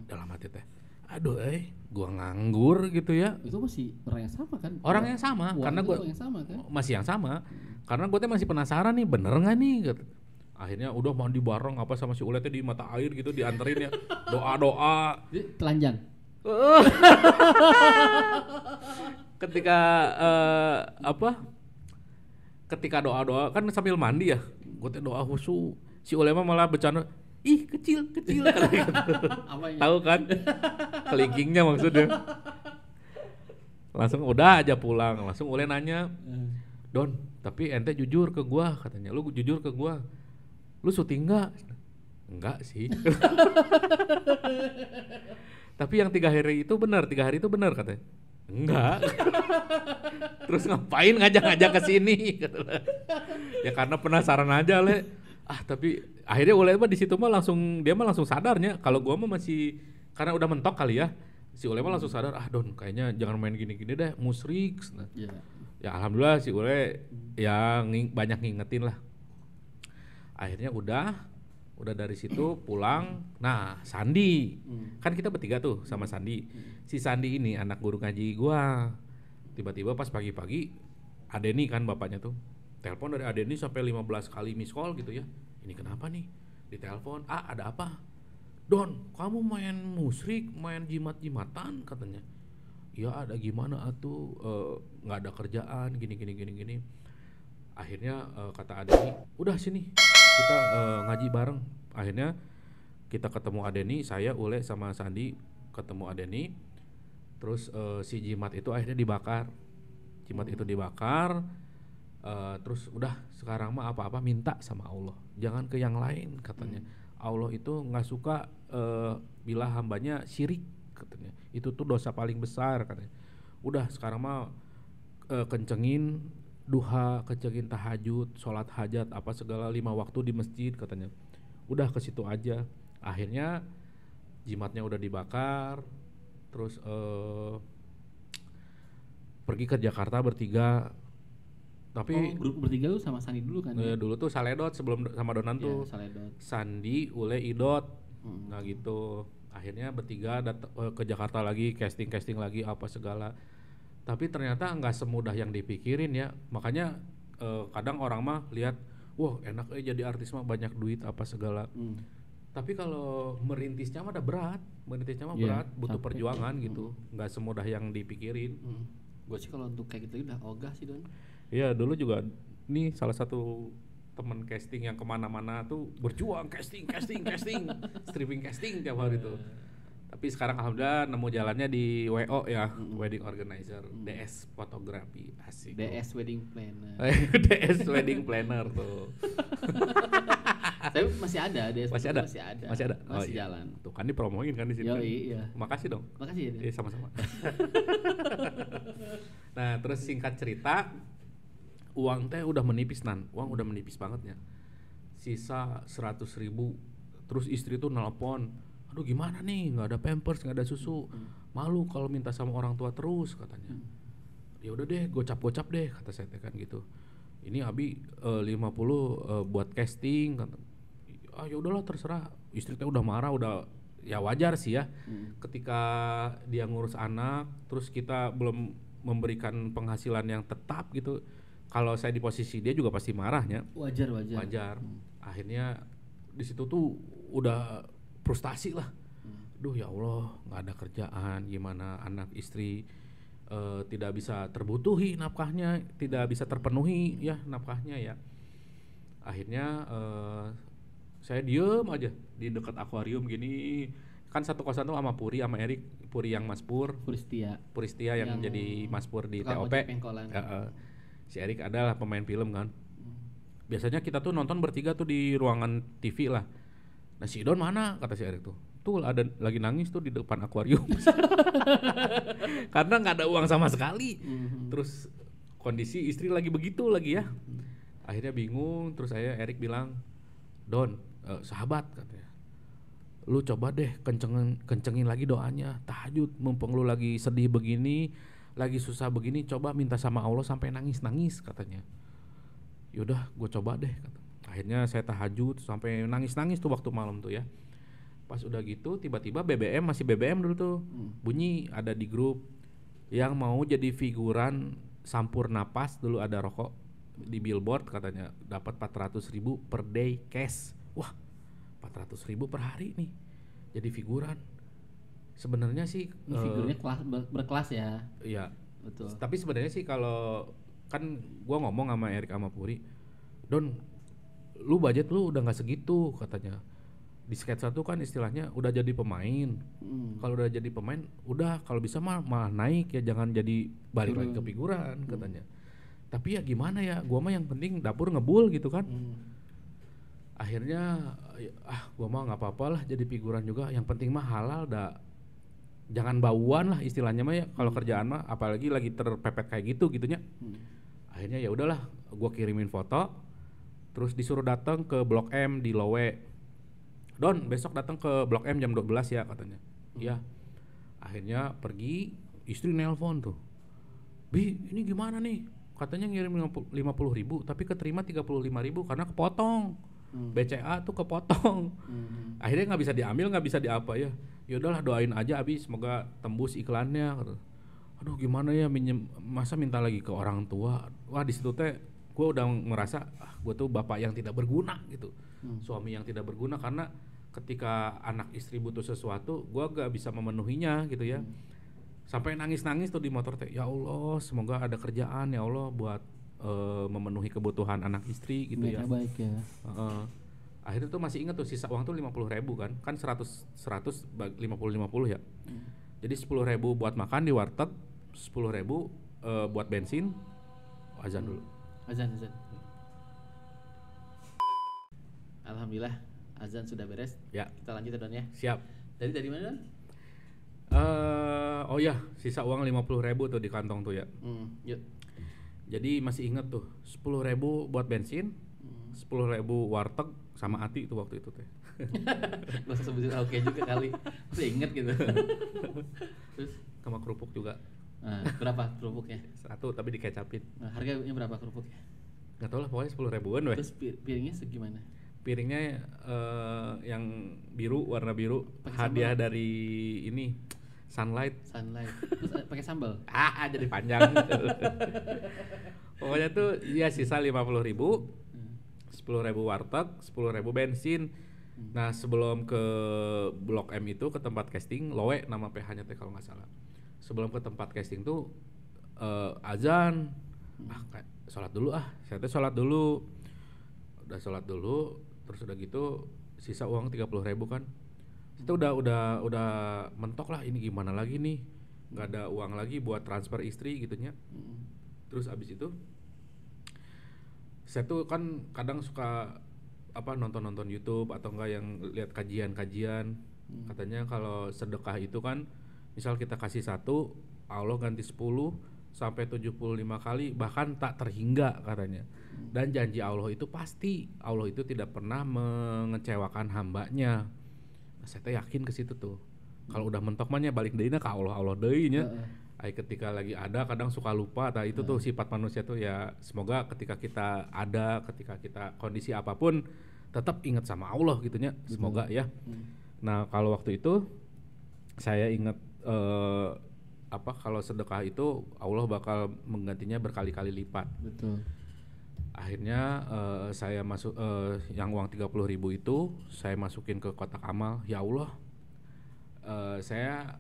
Dalam hati teh, aduh gua nganggur gitu ya. Itu masih orang yang sama kan? Orang yang sama, karena gua yang sama kan? masih yang sama. Karena gua teh masih penasaran nih, bener nggak nih gitu. Akhirnya udah mandi bareng apa sama si Ule teh di mata air gitu, dianterin ya. Doa-doa. Telanjang. Ketika doa-doa kan sambil mandi ya, gue teh doa khusyuk. Si Ule mah malah bercanda, "Ih kecil." Tahu kan? Kelingkingnya maksudnya. Langsung udah aja pulang. Langsung Ule nanya, "Don, tapi ente jujur ke gua," katanya. "Lu jujur ke gua, lu syuting nggak?" "Enggak sih." "Tapi yang 3 hari itu benar katanya. "Enggak." "Terus ngapain ngajak-ngajak ke sini?" "Ya karena penasaran aja Le." Tapi akhirnya Ule mah di situ mah dia mah langsung sadarnya. Kalau gua mah masih karena udah mentok kali ya. Si Ule mah langsung sadar, Don kayaknya jangan main gini-gini deh, musrik. Nah, ya alhamdulillah si Ule ya banyak ngingetin lah. Akhirnya udah dari situ pulang. Nah Sandi, kan kita bertiga tuh sama Sandi. Si Sandi ini anak guru ngaji gua. Tiba-tiba pas pagi-pagi, Adeni kan bapaknya tuh, telepon dari Adeni sampai 15 kali miss call gitu ya. Ini kenapa nih? Ditelepon, ada apa? Don, kamu main musrik, main jimat-jimatan katanya. Ya ada gimana atuh, nggak ada kerjaan, gini. Akhirnya kata Adeni, udah sini kita ngaji bareng. Akhirnya kita ketemu Adeni, saya, Ule, sama Sandi ketemu Adeni. Terus si jimat itu akhirnya dibakar. Jimat itu dibakar. Terus udah sekarang mah apa-apa minta sama Allah, jangan ke yang lain katanya. Allah itu nggak suka bila hambanya syirik katanya. Itu tuh dosa paling besar katanya. Udah sekarang mah kencengin duha, kencengin tahajud, sholat hajat, apa segala 5 waktu di masjid katanya. Udah ke situ aja. Akhirnya jimatnya udah dibakar. Terus pergi ke Jakarta bertiga. Tapi grup bertiga tuh sama Sandi dulu kan? Dulu tuh Saledot sebelum sama Donan tuh. Saledot. Sandi, Ule, Idot. Nah gitu. Akhirnya bertiga ke Jakarta lagi, casting lagi apa segala. Tapi ternyata nggak semudah yang dipikirin ya. Makanya kadang orang mah lihat, wah enak jadi artis mah banyak duit apa segala. Tapi kalau merintisnya mah ada berat, berat, butuh perjuangan gitu. Nggak semudah yang dipikirin. Gue sih kalau untuk kayak gitu udah ogah sih Don. Iya dulu juga nih salah satu temen casting yang kemana-mana tuh berjuang casting, stripping casting tiap hari tuh. Tapi sekarang alhamdulillah nemu jalannya di WO ya, wedding organizer, DS fotografi, asik. DS wedding planner. DS wedding planner tuh. Tapi masih ada, DS Masih ada. Masih jalan. Tuh kan dipromoin kan di sini. Iya. Makasih dong. Makasih ya. Sama-sama. Nah, terus singkat cerita, uang teh udah menipis udah menipis banget ya. Sisa 100.000. Terus istri tuh nelpon, aduh gimana nih, nggak ada pampers, nggak ada susu, malu kalau minta sama orang tua terus katanya. Ya udah deh, gocap deh kata saya kan gitu. Ini Abi 50 buat casting kata. Ya udahlah terserah. Istri teh udah marah, udah ya wajar sih ya. Ketika dia ngurus anak, terus kita belum memberikan penghasilan yang tetap gitu. Kalau saya di posisi dia juga pasti marahnya. Wajar. Akhirnya di situ tuh udah frustasi lah. Duh ya Allah, nggak ada kerjaan, gimana anak istri tidak bisa terbutuhi nafkahnya, tidak bisa terpenuhi ya nafkahnya ya. Akhirnya saya diem aja di dekat akuarium gini. Kan satu kosan tuh sama Puri sama Erik, Puri yang Maspur, Puristia yang jadi Maspur di TOP. Si Erik adalah pemain film kan. Biasanya kita tuh nonton bertiga tuh di ruangan TV lah. Nah si Don mana kata si Erik tuh. Tuh ada lagi nangis tuh di depan akuarium. Karena nggak ada uang sama sekali. Terus kondisi istri lagi begitu lagi ya. Akhirnya bingung. Terus Erik bilang, Don, sahabat katanya, lu coba deh kencengin lagi doanya, tahajud, mumpung lu lagi sedih begini, lagi susah begini, coba minta sama Allah sampai nangis katanya. Yaudah gue coba deh kata. Akhirnya saya tahajud sampai nangis tuh waktu malam tuh ya. Pas udah gitu tiba-tiba masih BBM dulu tuh bunyi ada di grup yang mau jadi figuran Sampur Napas, dulu ada rokok di billboard katanya dapat 400.000 per day cash. Wah 400.000 per hari nih jadi figuran. Sebenarnya sih figurnya berkelas ya. Iya betul. Tapi sebenarnya sih kalau kan gua ngomong sama Erik sama Puri, Don lu budget lu udah nggak segitu katanya. Di sketsa tuh kan istilahnya udah jadi pemain. Kalau udah jadi pemain udah kalau bisa malah naik ya, jangan jadi balik lagi ke figuran katanya. Tapi ya gimana ya, gua mah yang penting dapur ngebul gitu kan. Akhirnya gua mah nggak apa-apa lah jadi figuran juga, yang penting mah halal dah, jangan bauan lah istilahnya mah ya. Kalau kerjaan mah apalagi lagi terpepet kayak gitu gitunya. Akhirnya ya udahlah, gua kirimin foto, terus disuruh datang ke Blok M di Lowe. Don besok datang ke Blok M jam 12 ya katanya. Iya. Akhirnya pergi, istri nelpon tuh, Bi ini gimana nih, katanya ngirim 50.000 tapi keterima 35.000 karena kepotong. BCA tuh kepotong. Akhirnya nggak bisa diambil, nggak bisa diapa ya. Yaudahlah doain aja Abi semoga tembus iklannya. Aduh gimana ya, masa minta lagi ke orang tua. Wah di situ teh gue udah merasa gue tuh bapak yang tidak berguna gitu, suami yang tidak berguna, karena ketika anak istri butuh sesuatu gue gak bisa memenuhinya gitu ya. Sampai nangis-nangis tuh di motor teh, ya Allah semoga ada kerjaan ya Allah buat memenuhi kebutuhan anak istri gitu ya. Baik ya. Akhirnya tuh masih inget tuh sisa uang tuh 50.000 kan 100 50 ya. Jadi 10.000 buat makan di warteg, 10.000 buat bensin. Azan dulu. Azan. Alhamdulillah azan sudah beres. Ya. Kita lanjut ya Don ya. Siap. Dari mana Don? Oh ya, sisa uang 50.000 tuh di kantong tuh ya. Yuk. Jadi masih inget tuh 10.000 buat bensin, 10.000 warteg sama Ati itu waktu itu teh. Gak usah sebutin oke juga kali. Masih inget gitu. Terus Sama kerupuk juga. nah, berapa kerupuknya? 1 tapi dikecapin. Nah, harganya berapa kerupuknya? Gak tau lah pokoknya 10.000-an weh. Terus piringnya segimana? Piringnya yang biru, warna biru. Pakai Hadiah sambal? dari ini Sunlight. Terus pakai sambal? Jadi panjang. Pokoknya tuh ya sisa 50.000, 10.000 warteg, 10.000 bensin. Nah sebelum ke Blok M itu ke tempat casting, Loe nama PH-nya teh kalau nggak salah. Sebelum ke tempat casting tuh azan, sholat dulu saya tuh sholat dulu. Udah sholat dulu, terus udah gitu sisa uang 30.000 kan. Itu udah mentok lah, ini gimana lagi nih, nggak ada uang lagi buat transfer istri gitunya. Terus abis itu saya tuh kan kadang suka nonton YouTube atau enggak yang lihat kajian-kajian. Katanya kalau sedekah itu kan misal kita kasih 1, Allah ganti 10 sampai 75 kali bahkan tak terhingga katanya. Dan janji Allah itu pasti, Allah itu tidak pernah mengecewakan hambanya. Nah, saya tuh yakin ke situ tuh. Kalau udah mentok mah nya balik deui na ka Allah deui nya. Ai ketika lagi ada kadang suka lupa, itu tuh sifat manusia tuh ya. Semoga ketika kita ada, ketika kita kondisi apapun tetap ingat sama Allah gitunya. Semoga ya. Nah, kalau waktu itu saya ingat kalau sedekah itu Allah bakal menggantinya berkali-kali lipat. Betul. Akhirnya saya masuk yang uang 30.000 itu saya masukin ke kotak amal. Ya Allah, saya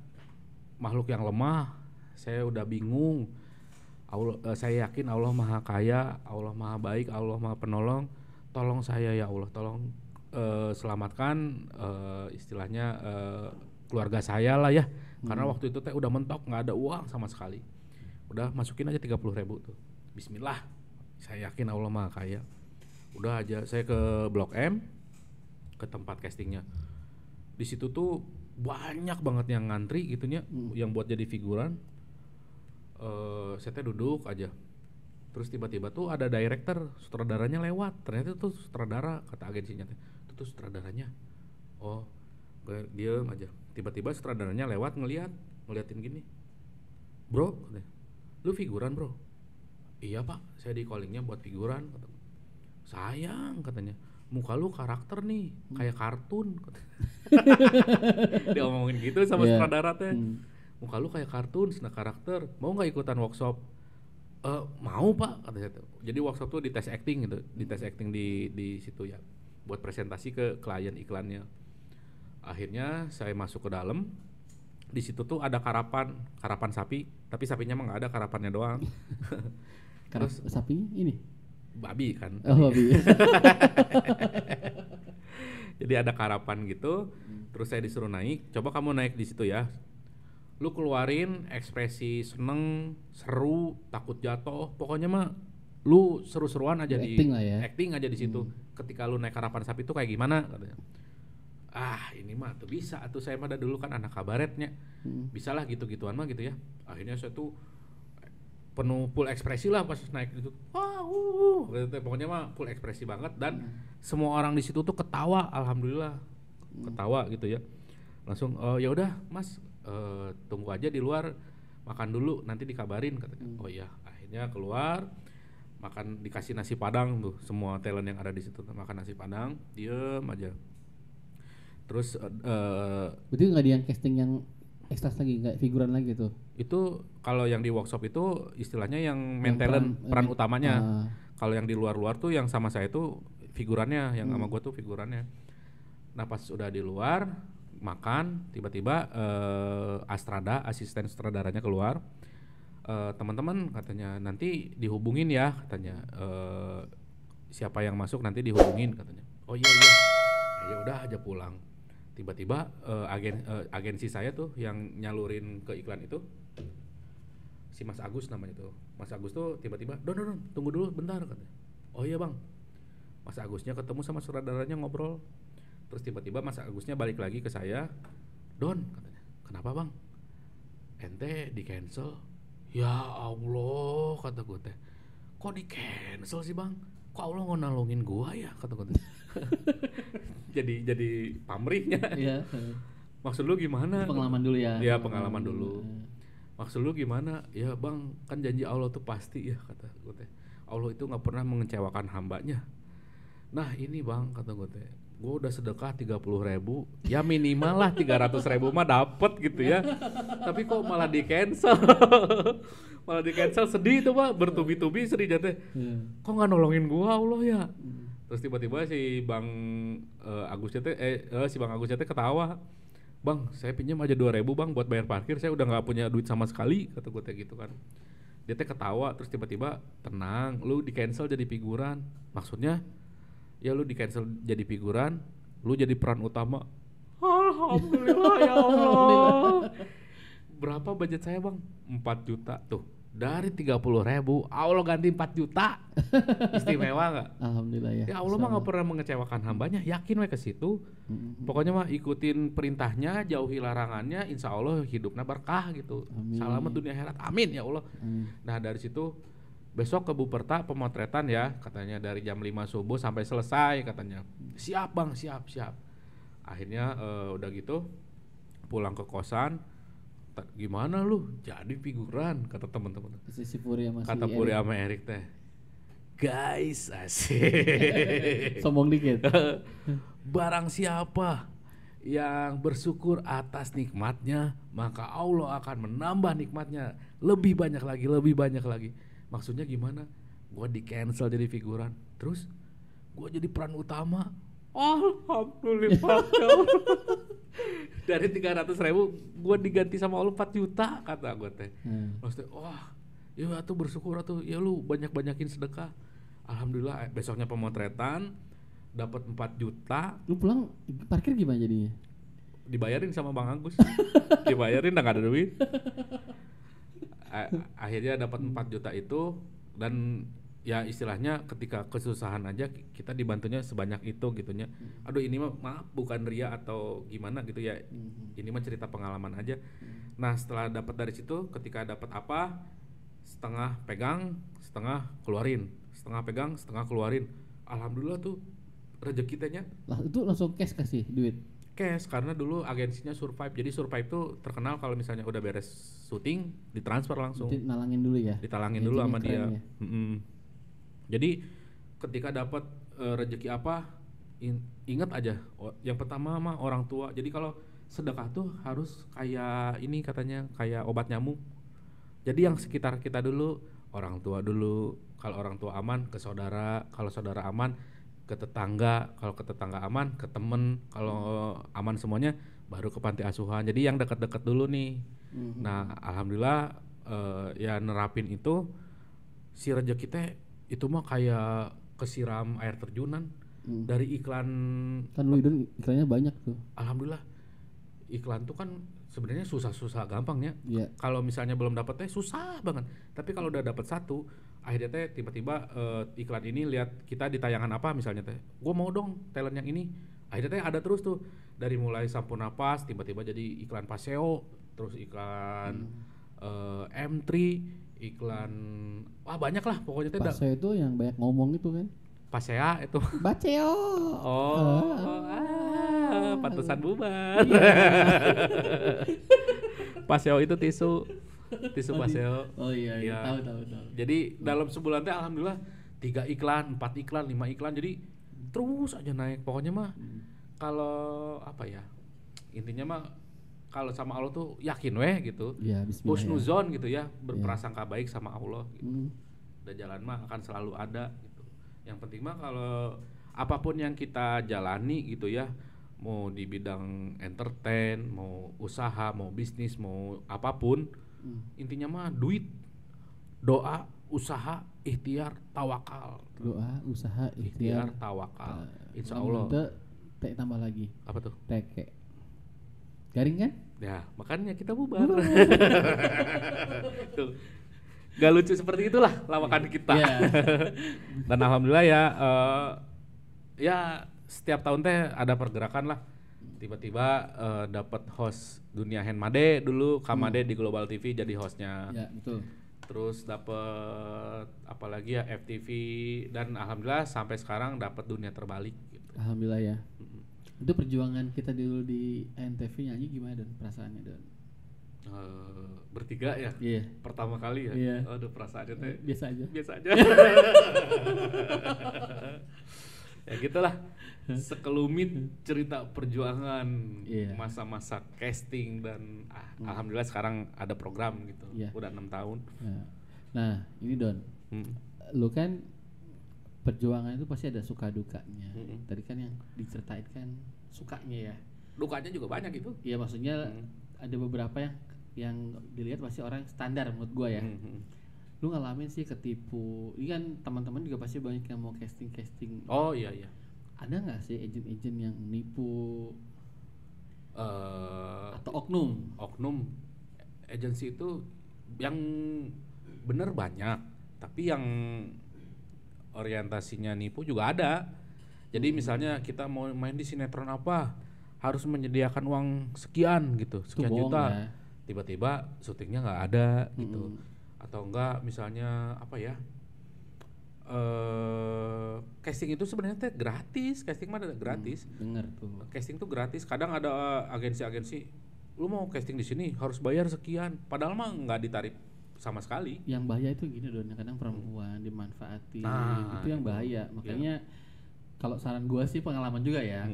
makhluk yang lemah, saya udah bingung. Saya yakin Allah Maha Kaya, Allah Maha Baik, Allah Maha Penolong. Tolong saya ya Allah, tolong selamatkan istilahnya keluarga saya lah ya. Karena waktu itu teh udah mentok, nggak ada uang sama sekali. Udah masukin aja 30.000 tuh. Bismillah. Saya yakin Allah Maha Kaya. Udah aja saya ke Blok M, ke tempat castingnya. Di situ tuh banyak banget yang ngantri gitunya, yang buat jadi figuran. Saya teh duduk aja. Terus tiba-tiba tuh ada director, sutradaranya lewat. Ternyata tuh sutradara, kata agensinya teh. Itu tuh sutradaranya. Oh, gue diem aja. Tiba-tiba sutradaranya lewat ngeliatin gini. Bro, katanya, lu figuran bro? Iya pak, saya di callingnya buat figuran. Sayang katanya, muka lu karakter nih, kayak kartun. Dia ngomongin gitu sama sutradara teh. Muka lu kayak kartun, nah karakter. Mau nggak ikutan workshop? Mau pak, katanya. Jadi workshop tuh di tes acting gitu, di tes acting di situ ya, buat presentasi ke klien iklannya. Akhirnya saya masuk ke dalam. Di situ tuh ada karapan sapi, tapi sapinya mah nggak ada, karapannya doang. Terus sapinya ini? Babi kan. Oh, babi. Jadi ada karapan gitu, terus saya disuruh naik. Coba kamu naik di situ ya. Lu keluarin ekspresi seneng, seru, takut jatuh. Pokoknya mah lu seru-seruan aja acting aja di situ. Ketika lu naik karapan sapi itu kayak gimana katanya. Ini mah tuh bisa tuh, saya mah dulu kan anak kabaretnya. Bisalah gitu-gituan mah gitu ya. Akhirnya saya tuh penuh full ekspresi lah pas naik itu. Gitu, pokoknya mah full ekspresi banget dan semua orang di situ tuh ketawa, alhamdulillah. Ketawa gitu ya. Langsung ya udah Mas, tunggu aja di luar, makan dulu nanti dikabarin katanya. Oh iya, akhirnya keluar makan, dikasih nasi padang tuh, semua talent yang ada di situ makan nasi padang, diem aja. Terus berarti nggak ada yang casting yang ekstras lagi, nggak figuran lagi tuh? Itu kalau yang di workshop itu istilahnya yang main talent, peran utamanya. Kalau yang di luar-luar tuh yang sama saya tuh figurannya, yang sama gue tuh figurannya. Nah pas udah di luar makan, tiba-tiba Astrada, asisten sutradaranya keluar. Teman-teman katanya nanti dihubungin ya katanya, siapa yang masuk nanti dihubungin katanya. Oh iya, ya udah aja pulang. Tiba-tiba agensi saya tuh yang nyalurin ke iklan itu si Mas Agus namanya tuh. Mas Agus tuh tiba-tiba, Don, tunggu dulu bentar katanya. Oh iya bang. Mas Agusnya ketemu sama sutradaranya ngobrol. Terus tiba-tiba Mas Agusnya balik lagi ke saya, Don katanya, kenapa bang? Ente di cancel? Ya Allah kata gue teh, kok di cancel sih bang? Kok Allah nggak nolongin gua ya kata gue teh. jadi pamrihnya. Iya. Maksud lu gimana? Pengalaman dulu ya. Ya pengalaman dulu. Maksud lu gimana? Ya bang, kan janji Allah tuh pasti ya kata gue teh. Allah itu nggak pernah mengecewakan hambanya. Nah ini bang kata gue teh, gue udah sedekah 30.000, ya minimal lah 300.000 mah dapet gitu ya. Tapi kok malah di cancel, malah di cancel, sedih tuh pak, bertubi-tubi sedih jatuh. Kok nggak nolongin gue Allah ya? Terus tiba-tiba si Bang Agusnya teh, si Bang Agusnya teh ketawa. Bang, saya pinjam aja 2.000 bang buat bayar parkir, saya udah nggak punya duit sama sekali, kata gue teh gitu kan. Dia teh ketawa, terus tiba-tiba tenang, lu di cancel jadi figuran. Maksudnya, ya lu di cancel jadi figuran, lu jadi peran utama. Alhamdulillah ya Allah. Berapa budget saya bang? 4 juta tuh. Dari 30.000, Allah ganti 4 juta. Istimewa nggak? Alhamdulillah ya. Ya Allah mah nggak pernah mengecewakan hambanya, yakin we ke situ. Pokoknya mah ikutin perintahnya, jauhi larangannya, insya Allah hidupnya berkah gitu. Amin. Selamat dunia akhirat, amin ya Allah. Nah dari situ besok ke Buperta pemotretan ya, katanya dari jam 5 subuh sampai selesai katanya. Siap bang, siap. Akhirnya udah gitu pulang ke kosan. Gimana lu jadi figuran kata teman-teman. Si Puri sama Kata si Puri Erik. sama Erik teh, guys asik. Sombong dikit. Barang siapa yang bersyukur atas nikmatnya, maka Allah akan menambah nikmatnya lebih banyak lagi. Maksudnya gimana? Gua di cancel jadi figuran, terus gua jadi peran utama. Alhamdulillah. Dari 300.000 gue diganti sama Allah 4 juta kata gue teh. Maksudnya wah ya tuh bersyukur tuh, ya lu banyakin sedekah. Alhamdulillah besoknya pemotretan dapat 4 juta. Lu pulang parkir gimana jadinya? Dibayarin sama Bang Agus. Dibayarin udah gak ada duit. Akhirnya dapat 4 juta itu, dan ya istilahnya ketika kesusahan aja kita dibantunya sebanyak itu gitunya. Aduh ini mah maaf bukan ria atau gimana gitu ya. Ini mah cerita pengalaman aja. Nah setelah dapat dari situ, ketika dapat apa, setengah pegang, setengah keluarin. Setengah pegang, setengah keluarin. Alhamdulillah tuh rezeki tehnya. Lah itu langsung cash kasih duit. Cash, karena dulu agensinya Survive. Jadi Survive tuh terkenal kalau misalnya udah beres syuting ditransfer langsung. Berarti nalangin dulu ya. Ditalangin dulu sama dia. Ya. Jadi ketika dapat rezeki apa, ingat aja yang pertama mah orang tua. Jadi kalau sedekah tuh harus kayak ini katanya, kayak obat nyamuk. Jadi yang sekitar kita dulu, orang tua dulu. Kalau orang tua aman ke saudara, kalau saudara aman ke tetangga, kalau ke tetangga aman ke temen, kalau aman semuanya baru ke panti asuhan. Jadi yang dekat-dekat dulu nih. Nah alhamdulillah ya nerapin itu, si rezeki teh itu mah kayak kesiram air terjunan. Dari iklan Kan lu Idun iklannya banyak tuh. alhamdulillah iklan tuh kan sebenarnya susah gampang ya. Iya. Kalau misalnya belum dapat teh susah banget. Tapi kalau udah dapat satu, akhirnya teh tiba-tiba iklan ini lihat kita di tayangan apa misalnya teh, gua mau dong talent yang ini. Akhirnya teh ada terus tuh dari mulai sampo napas tiba-tiba jadi iklan Paseo, terus iklan M3, iklan wah banyak lah pokoknya teh. Paseo itu yang banyak ngomong itu kan. Pasea itu. Baceo. Pantesan bubar. Paseo itu tisu Paseo. Oh iya, Ya. tahu. Jadi dalam sebulan teh alhamdulillah 3 iklan, 4 iklan, 5 iklan, jadi terus aja naik. Pokoknya mah kalau apa ya, intinya mah kalau sama Allah tuh yakin weh gitu. Iya, bismillah. Husnuzon gitu ya, berprasangka baik sama Allah gitu. Dan jalan mah akan selalu ada gitu. Yang penting mah kalau apapun yang kita jalani gitu ya, mau di bidang entertain, mau usaha, mau bisnis, mau apapun, intinya mah duit, doa, usaha, ikhtiar, tawakal. Doa, usaha, Ikhtiar, ikhtiar. tawakal. Insya Lamun Allah. teu, teh tambah lagi. Apa tuh? Teke. Garing kan? Ya, makanya kita bubar. Tuh. Gak lucu seperti itulah lawakan kita. Iya. Dan alhamdulillah ya, ya setiap tahun teh ada pergerakan lah. Tiba-tiba dapat host Dunia Handmade dulu, Kamade di Global TV jadi hostnya. Ya, betul. Terus dapat apalagi ya FTV dan alhamdulillah sampai sekarang dapat Dunia Terbalik. Gitu. Alhamdulillah ya. Itu perjuangan kita dulu di ANTV nyanyi gimana Don perasaannya Don? Bertiga ya, Iya. pertama kali ya. Iya. Aduh perasaannya teh Biasa aja. biasa aja. Ya gitulah sekelumit cerita perjuangan Iya. masa-masa casting dan alhamdulillah sekarang ada program gitu. Iya. Udah 6 tahun. Nah, ini Don, Hmm. lu kan perjuangan itu pasti ada suka dukanya. Mm-mm. Tadi kan yang diceritain kan sukanya ya. Dukanya juga banyak itu. Iya maksudnya ada beberapa yang dilihat pasti orang standar menurut gua ya. Lu ngalamin sih ketipu. Ini kan teman-teman juga pasti banyak yang mau casting. Oh iya iya. Ada nggak sih agent-agent yang nipu Eh, atau oknum? oknum agensi itu yang bener banyak, tapi yang orientasinya nipu juga ada. Jadi misalnya kita mau main di sinetron apa, harus menyediakan uang sekian gitu, sekian bohong juta. ya. Tiba-tiba syutingnya nggak ada gitu. Atau enggak misalnya apa ya? Casting itu sebenarnya teh gratis, casting mah ada gratis. Dengar tuh. Casting tuh gratis. Kadang ada agensi-agensi, lu mau casting di sini harus bayar sekian, padahal mah nggak ditarif sama sekali. Yang bahaya itu gini Don, kadang perempuan dimanfaatin. Nah, itu yang bahaya. Makanya kalau saran gua sih pengalaman juga ya.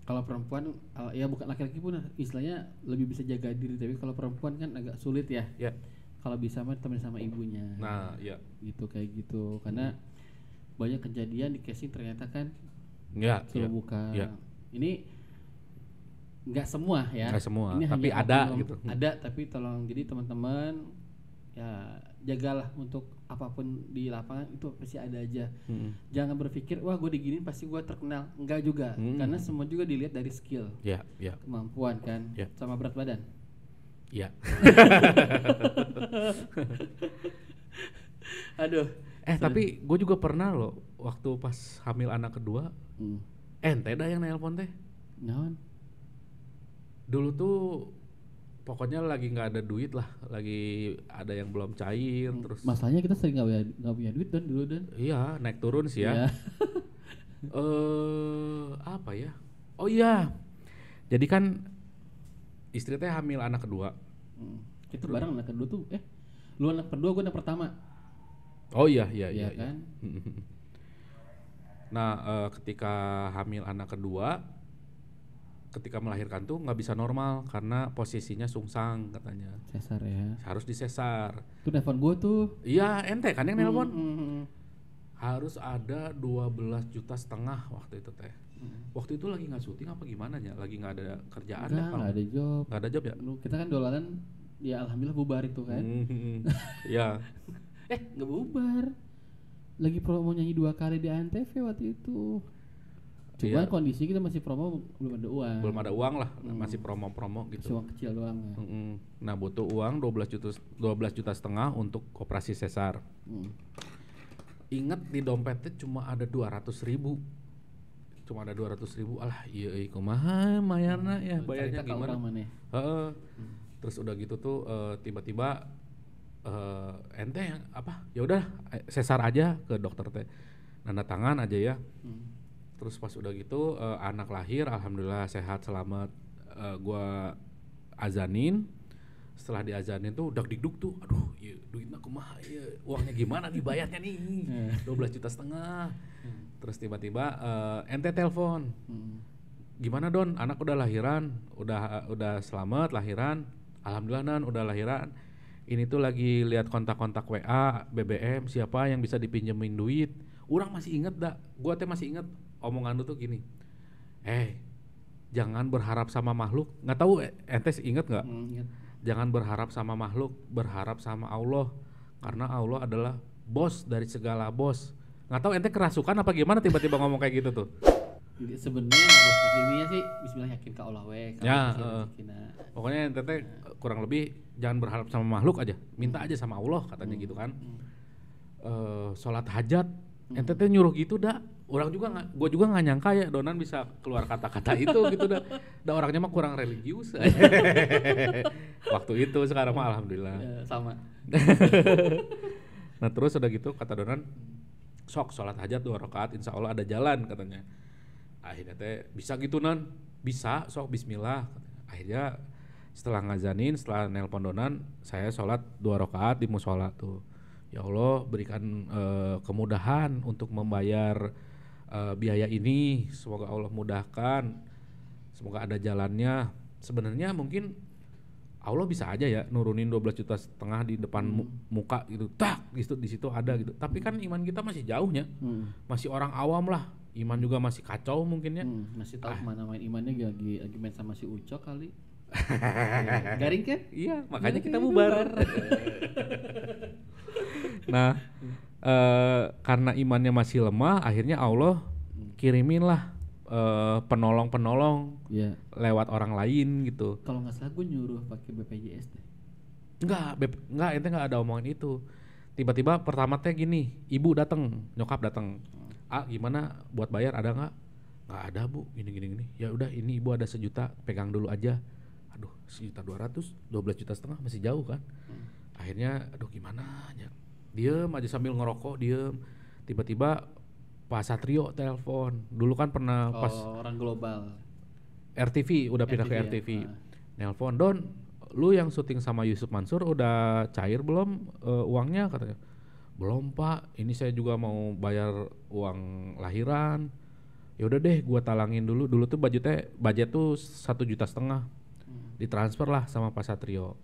Kalau perempuan ya bukan laki-laki pun istilahnya lebih bisa jaga diri, tapi kalau perempuan kan agak sulit ya. Ya. Kalau bisa mah temen sama ibunya. Nah, ya. Gitu kayak gitu. Karena banyak kejadian di casing ternyata kan Ya, bukan. ya. Ini nggak semua ya. Nggak semua, Ini tapi hanya ada oknum. gitu. Ada, tapi tolong jadi teman-teman ya jagalah untuk apapun di lapangan itu pasti ada aja. Jangan berpikir wah gue diginin pasti gue terkenal. Enggak juga. Karena semua juga dilihat dari skill, Ya, ya, kemampuan kan, Ya. sama berat badan. ya. Aduh. Tapi gue juga pernah loh waktu pas hamil anak kedua, ente dah yang nelpon teh. Naon? Dulu tuh pokoknya lagi nggak ada duit lah, lagi ada yang belum cair, terus Masalahnya kita sering nggak punya duit dan dulu dan. iya naik turun sih ya. Ya. Apa ya? Oh iya, jadi kan istri teh hamil anak kedua. Kita bareng anak kedua tuh. Lu anak kedua, gue anak pertama. Oh iya Iya kan? Nah ketika hamil anak kedua, ketika melahirkan tuh nggak bisa normal karena posisinya sungsang katanya, Sesar ya. harus disesar. Itu telepon gue tuh. Iya ente kan yang nelpon. Hmm. Harus ada 12,5 juta waktu itu teh. Waktu itu lagi nggak syuting apa gimana ya? Lagi nggak ada kerjaan ya? Nggak ada job. Nggak ada job ya? Lu kita kan dolanan ya alhamdulillah bubar itu kan. Ya. Nggak bubar. Lagi promo nyanyi 2 kali di ANTV waktu itu. Cuma Iya. kondisi kita masih promo belum ada uang. Belum ada uang lah, masih promo-promo gitu. Uang kecil doang ya. Nah butuh uang 12,5 juta untuk operasi sesar. Ingat di dompetnya cuma ada 200.000. Cuma ada 200.000. Alah iya kumaha mayarna ya bayarnya Cerita ke gimana? orang mana? Heeh. Terus udah gitu tuh tiba-tiba ente yang apa? Ya udah sesar aja ke dokter teh. Nanda tangan aja ya. Terus pas udah gitu anak lahir alhamdulillah sehat selamat. Gua azanin. Setelah diazanin tuh dak-dikduk tuh, aduh iya duitnya kumaha iya, uangnya gimana dibayarnya nih, 12,5 juta. Terus tiba-tiba ente telepon, gimana Don, anak udah lahiran, udah selamat lahiran, alhamdulillah Nan udah lahiran. Ini tuh lagi lihat kontak-kontak WA, BBM, siapa yang bisa dipinjemin duit. Urang masih inget dah, gua teh masih inget omongan lu tuh gini. Jangan berharap sama makhluk. Nggak tahu ente inget nggak? Ingat. Jangan berharap sama makhluk, berharap sama Allah. Karena Allah adalah bos dari segala bos. Nggak tahu ente kerasukan apa gimana tiba-tiba ngomong kayak gitu tuh. Jadi sebenarnya bos kimia sih bismillah yakin ke Allah we. Ya, pokoknya ente teh kurang lebih jangan berharap sama makhluk aja, minta aja sama Allah katanya gitu kan. Sholat hajat, ente teh nyuruh gitu dah. Orang juga nggak, gue juga nggak nyangka ya Donan bisa keluar kata-kata itu gitu dah. Dah orangnya mah kurang religius. Waktu itu, sekarang mah alhamdulillah. Ya, sama. Nah terus udah gitu kata Donan, sok sholat hajat 2 rakaat, insya Allah ada jalan katanya. Akhirnya teh bisa gitu Nan, bisa sok bismillah. Akhirnya setelah ngazanin, setelah nelpon Donan, saya sholat 2 rakaat di musola tuh. Ya Allah berikan kemudahan untuk membayar biaya ini, semoga Allah mudahkan, semoga ada jalannya. Sebenarnya mungkin Allah bisa aja ya nurunin 12,5 juta di depan muka gitu, tak gitu di situ ada gitu. Tapi kan iman kita masih jauhnya, masih orang awam lah, iman juga masih kacau mungkin ya. Masih tahu kemana main imannya lagi main sama si Ucok kali. Garing kan? Iya, makanya kita bubar. Nah, karena imannya masih lemah, akhirnya Allah kirimin lah penolong-penolong lewat orang lain gitu. Kalau nggak salah gue nyuruh pakai BPJS deh. Enggak, ente nggak ada omongan itu. Tiba-tiba pertama teh gini, ibu datang, nyokap datang. Gimana buat bayar ada nggak? Nggak ada bu, gini. Ya udah ini ibu ada 1 juta, pegang dulu aja. Aduh 1,2 juta, 12,5 juta masih jauh kan. Akhirnya aduh gimana ya. Diem aja sambil ngerokok, diem. Tiba-tiba Pak Satrio telepon. Dulu kan pernah pas orang global. RTV udah pindah ke RTV. Nelpon, Don, lu yang syuting sama Yusuf Mansur udah cair belum uangnya katanya. Belum Pak, ini saya juga mau bayar uang lahiran. Ya udah deh, gua talangin dulu. Dulu tuh budget tuh 1,5 juta. Ditransfer lah sama Pak Satrio.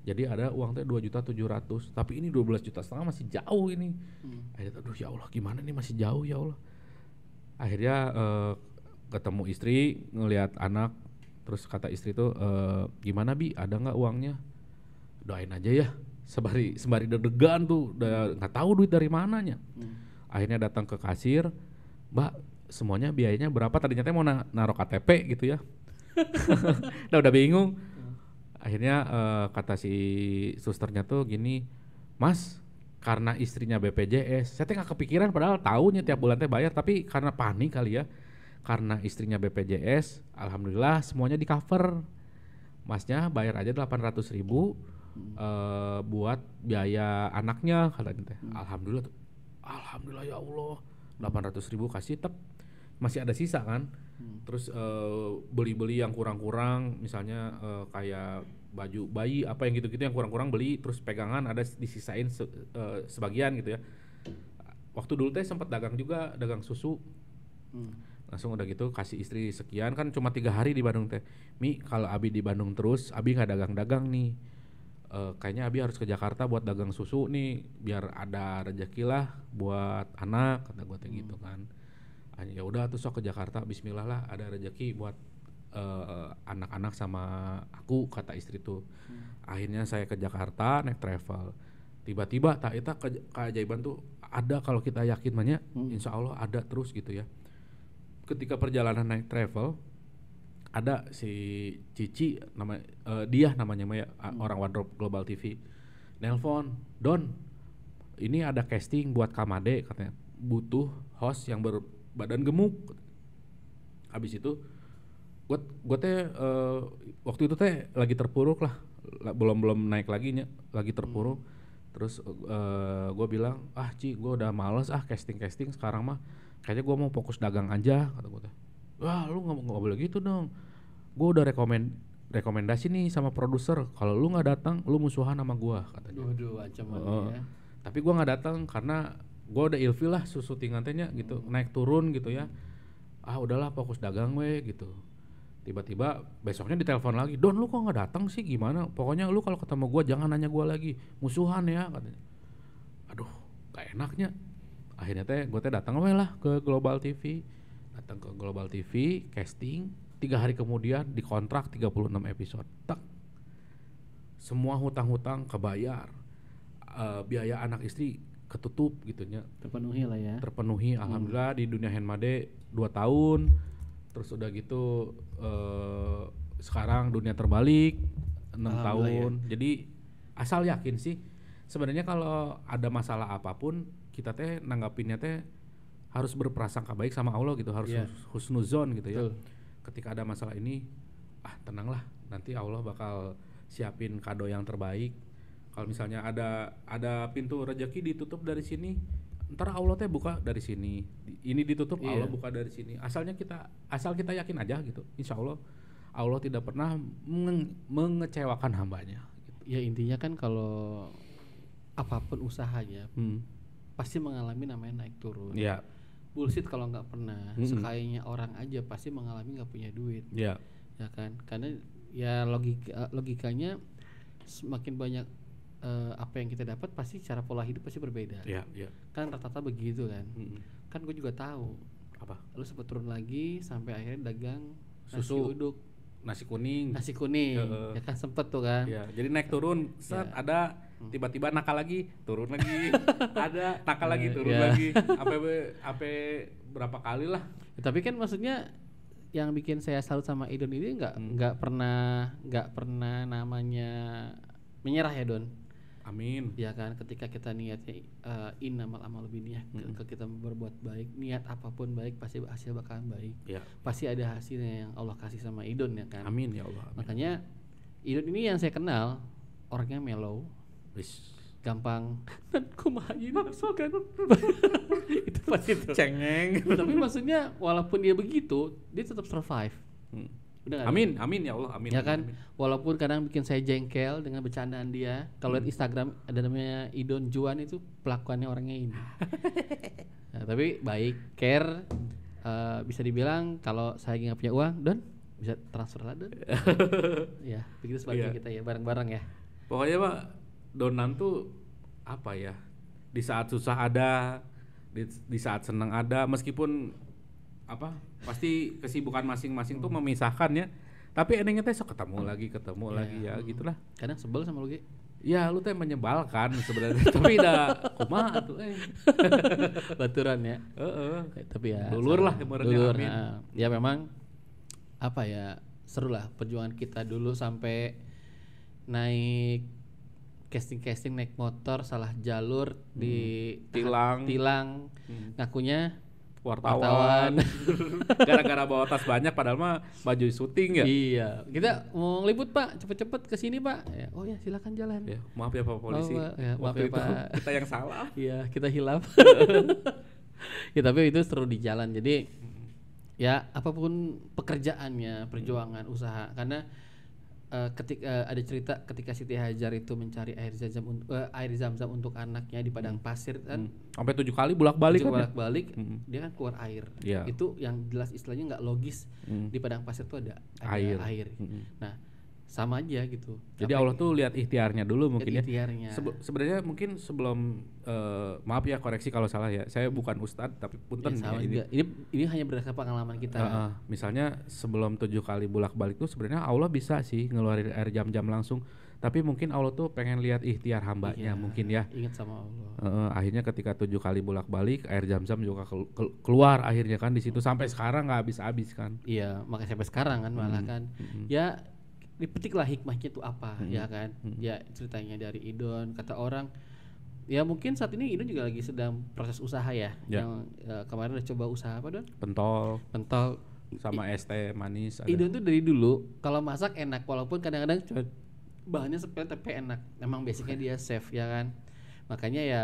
Jadi ada uang teh 2,7 juta, tapi ini 12,5 juta masih jauh ini. Akhirnya aduh ya Allah gimana nih masih jauh ya Allah. Akhirnya ketemu istri ngelihat anak, terus kata istri tuh gimana Bi, ada nggak uangnya? Doain aja ya. Sembari deg-degan tuh, udah nggak tahu duit dari mananya. Akhirnya datang ke kasir, Mbak semuanya biayanya berapa? Tadinya teh mau naruh KTP gitu ya. udah bingung. Akhirnya kata si susternya tuh gini, Mas karena istrinya BPJS, saya teh nggak kepikiran padahal tahunya tiap bulan teh bayar, tapi karena panik kali ya, karena istrinya BPJS, alhamdulillah semuanya di cover, Masnya bayar aja 800.000 buat biaya anaknya katanya teh. Alhamdulillah ya Allah 800.000 kasih tep, masih ada sisa kan. Terus beli-beli yang kurang-kurang, misalnya kayak baju bayi apa yang gitu-gitu yang kurang-kurang beli, terus pegangan ada disisain sebagian gitu ya. Waktu dulu teh sempat dagang juga, dagang susu. Langsung udah gitu kasih istri sekian, kan cuma 3 hari di Bandung teh. Mi kalau Abi di Bandung terus, Abi nggak dagang-dagang nih. Kayaknya Abi harus ke Jakarta buat dagang susu nih, biar ada rezeki lah buat anak, kata gue teh gitu kan. Ya udah tuh sok ke Jakarta, bismillah lah ada rezeki buat anak-anak sama aku, kata istri tuh. Akhirnya saya ke Jakarta naik travel. Tiba-tiba tak eta keajaiban tuh ada kalau kita yakin banyak, insya Allah ada terus gitu ya. Ketika perjalanan naik travel ada si Cici dia namanya Maya, orang Wardrobe Global TV. Nelpon, Don, ini ada casting buat Kamade katanya. Butuh host yang badan gemuk. Habis itu gue teh waktu itu teh lagi terpuruk lah, belum naik lagi nya, lagi terpuruk. Terus gue bilang, Ci gue udah males casting sekarang mah, kayaknya gue mau fokus dagang aja, kata gue teh. Wah lu nggak boleh gitu dong, gue udah rekomendasi nih sama produser, kalau lu nggak datang lu musuhan sama gue, katanya. Waduh ancaman ya. Tapi gue nggak datang karena gue udah ilfil lah syuting teh gitu, naik turun gitu ya. Udahlah fokus dagang we gitu. Tiba-tiba besoknya ditelepon lagi, Don lu kok nggak datang sih, gimana? Pokoknya lu kalau ketemu gue jangan nanya gue lagi, musuhan ya, katanya. Aduh, gak enaknya. Akhirnya teh gue teh datang we lah ke Global TV. Datang ke Global TV, casting, 3 hari kemudian dikontrak 36 episode. Tak. Semua hutang-hutang kebayar. Biaya anak istri ketutup gitunya. Terpenuhi lah ya. Terpenuhi alhamdulillah di dunia Handmade 2 tahun. Terus udah gitu sekarang dunia terbalik 6 tahun. Ya. Jadi asal yakin sih sebenarnya kalau ada masalah apapun kita teh nanggapinnya teh harus berprasangka baik sama Allah gitu, harus husnuzon gitu ya. Ketika ada masalah ini tenanglah, nanti Allah bakal siapin kado yang terbaik. Kalau misalnya ada pintu rezeki ditutup dari sini, ntar Allah teh buka dari sini. Ini ditutup Allah buka dari sini. Asal kita yakin aja gitu. Insya Allah Allah tidak pernah mengecewakan hambanya. Ya intinya kan kalau apapun usahanya pasti mengalami namanya naik turun. Ya. Bullshit kalau nggak pernah. Sekalinya orang aja pasti mengalami nggak punya duit. Ya. Ya kan, karena ya logikanya semakin banyak apa yang kita dapat pasti cara pola hidup pasti berbeda. Ya. Kan rata-rata begitu kan. Kan gue juga tahu. Apa? Lu sempat turun lagi sampai akhirnya dagang susu uduk, nasi kuning. Ya kan sempet tuh kan. Ya, jadi naik turun, ada tiba-tiba nakal lagi, turun lagi. Ada nakal lagi, turun lagi. Sampai berapa kali lah. Ya, tapi kan maksudnya yang bikin saya salut sama Idon ini nggak pernah namanya menyerah ya Don. Amin. Ya kan, ketika kita niatnya innamal amal binniyyah, ketika kita berbuat baik, niat apapun baik pasti hasil bakalan baik. Ya. Pasti ada hasilnya yang Allah kasih sama Idon ya kan. Amin ya Allah. Amin. Makanya Idon ini yang saya kenal orangnya mellow, gampang. Kumaha ini kan. Itu pasti tuh. Cengeng. Tapi maksudnya walaupun dia begitu, dia tetap survive. Udah amin ya Allah, amin. Ya kan, amin. walaupun kadang bikin saya jengkel dengan bercandaan dia. Kalau lihat Instagram ada namanya Idon Juan, itu pelakuannya orangnya ini. Nah, tapi baik, care, bisa dibilang kalau saya nggak punya uang, Don bisa transfer lah Don. Ya, begitu sebagai kita ya bareng-bareng ya. Pokoknya Pak, Donan tuh apa ya? Di saat susah ada, di saat senang ada, meskipun pasti kesibukan masing-masing tuh memisahkan ya, tapi endingnya teh sok ketemu lagi ya gitulah. Kadang sebel sama lu Ge. Ya lu teh menyebalkan sebenarnya tapi dah kumaha tuh baturan ya. Tapi ya dulur lah kemarin. Amin. Ya memang apa ya, seru lah perjuangan kita dulu sampai naik casting naik motor salah jalur di tilang ngakunya wartawan. Gara-gara bawa tas banyak padahal mah baju syuting ya. Iya, kita mau ngeliput Pak, cepet-cepet ke sini Pak. Ya, oh ya silakan jalan. Ya, maaf ya Pak Polisi. Maaf ya Pak. Kita yang salah. Iya, kita hilaf. Ya tapi itu seru di jalan. Jadi ya apapun pekerjaannya, perjuangan, usaha, karena ketika ada cerita ketika Siti Hajar itu mencari air zam-zam untuk anaknya di padang pasir kan, sampai 7 kali bolak-balik dia kan keluar air. Yeah. Itu yang jelas istilahnya nggak logis. Di padang pasir tuh ada air. Nah sama aja gitu. Jadi Allah tuh lihat ikhtiarnya dulu mungkin ya. Sebenarnya mungkin sebelum maaf ya koreksi kalau salah ya. Saya bukan ustadz tapi punten ya, ya, ini hanya berdasarkan pengalaman kita. Misalnya sebelum 7 kali bolak-balik tuh sebenarnya Allah bisa sih ngeluarin air jam-jam langsung. Tapi mungkin Allah tuh pengen lihat ikhtiar hambanya mungkin ya. Ingat sama Allah. Akhirnya ketika 7 kali bolak-balik air zam-zam juga keluar akhirnya kan di situ sampai sekarang nggak habis-habis kan. Iya makanya sampai sekarang kan malah kan. Ya dipetiklah hikmahnya itu apa ya kan. Ya ceritanya dari Idon, kata orang ya mungkin saat ini Idon juga lagi sedang proses usaha ya. Yang kemarin udah coba usaha apa Don? Pentol sama es teh manis ada. Idon tuh dari dulu kalau masak enak, walaupun kadang-kadang bahannya sepele tapi enak. Memang basicnya dia chef ya kan. Makanya ya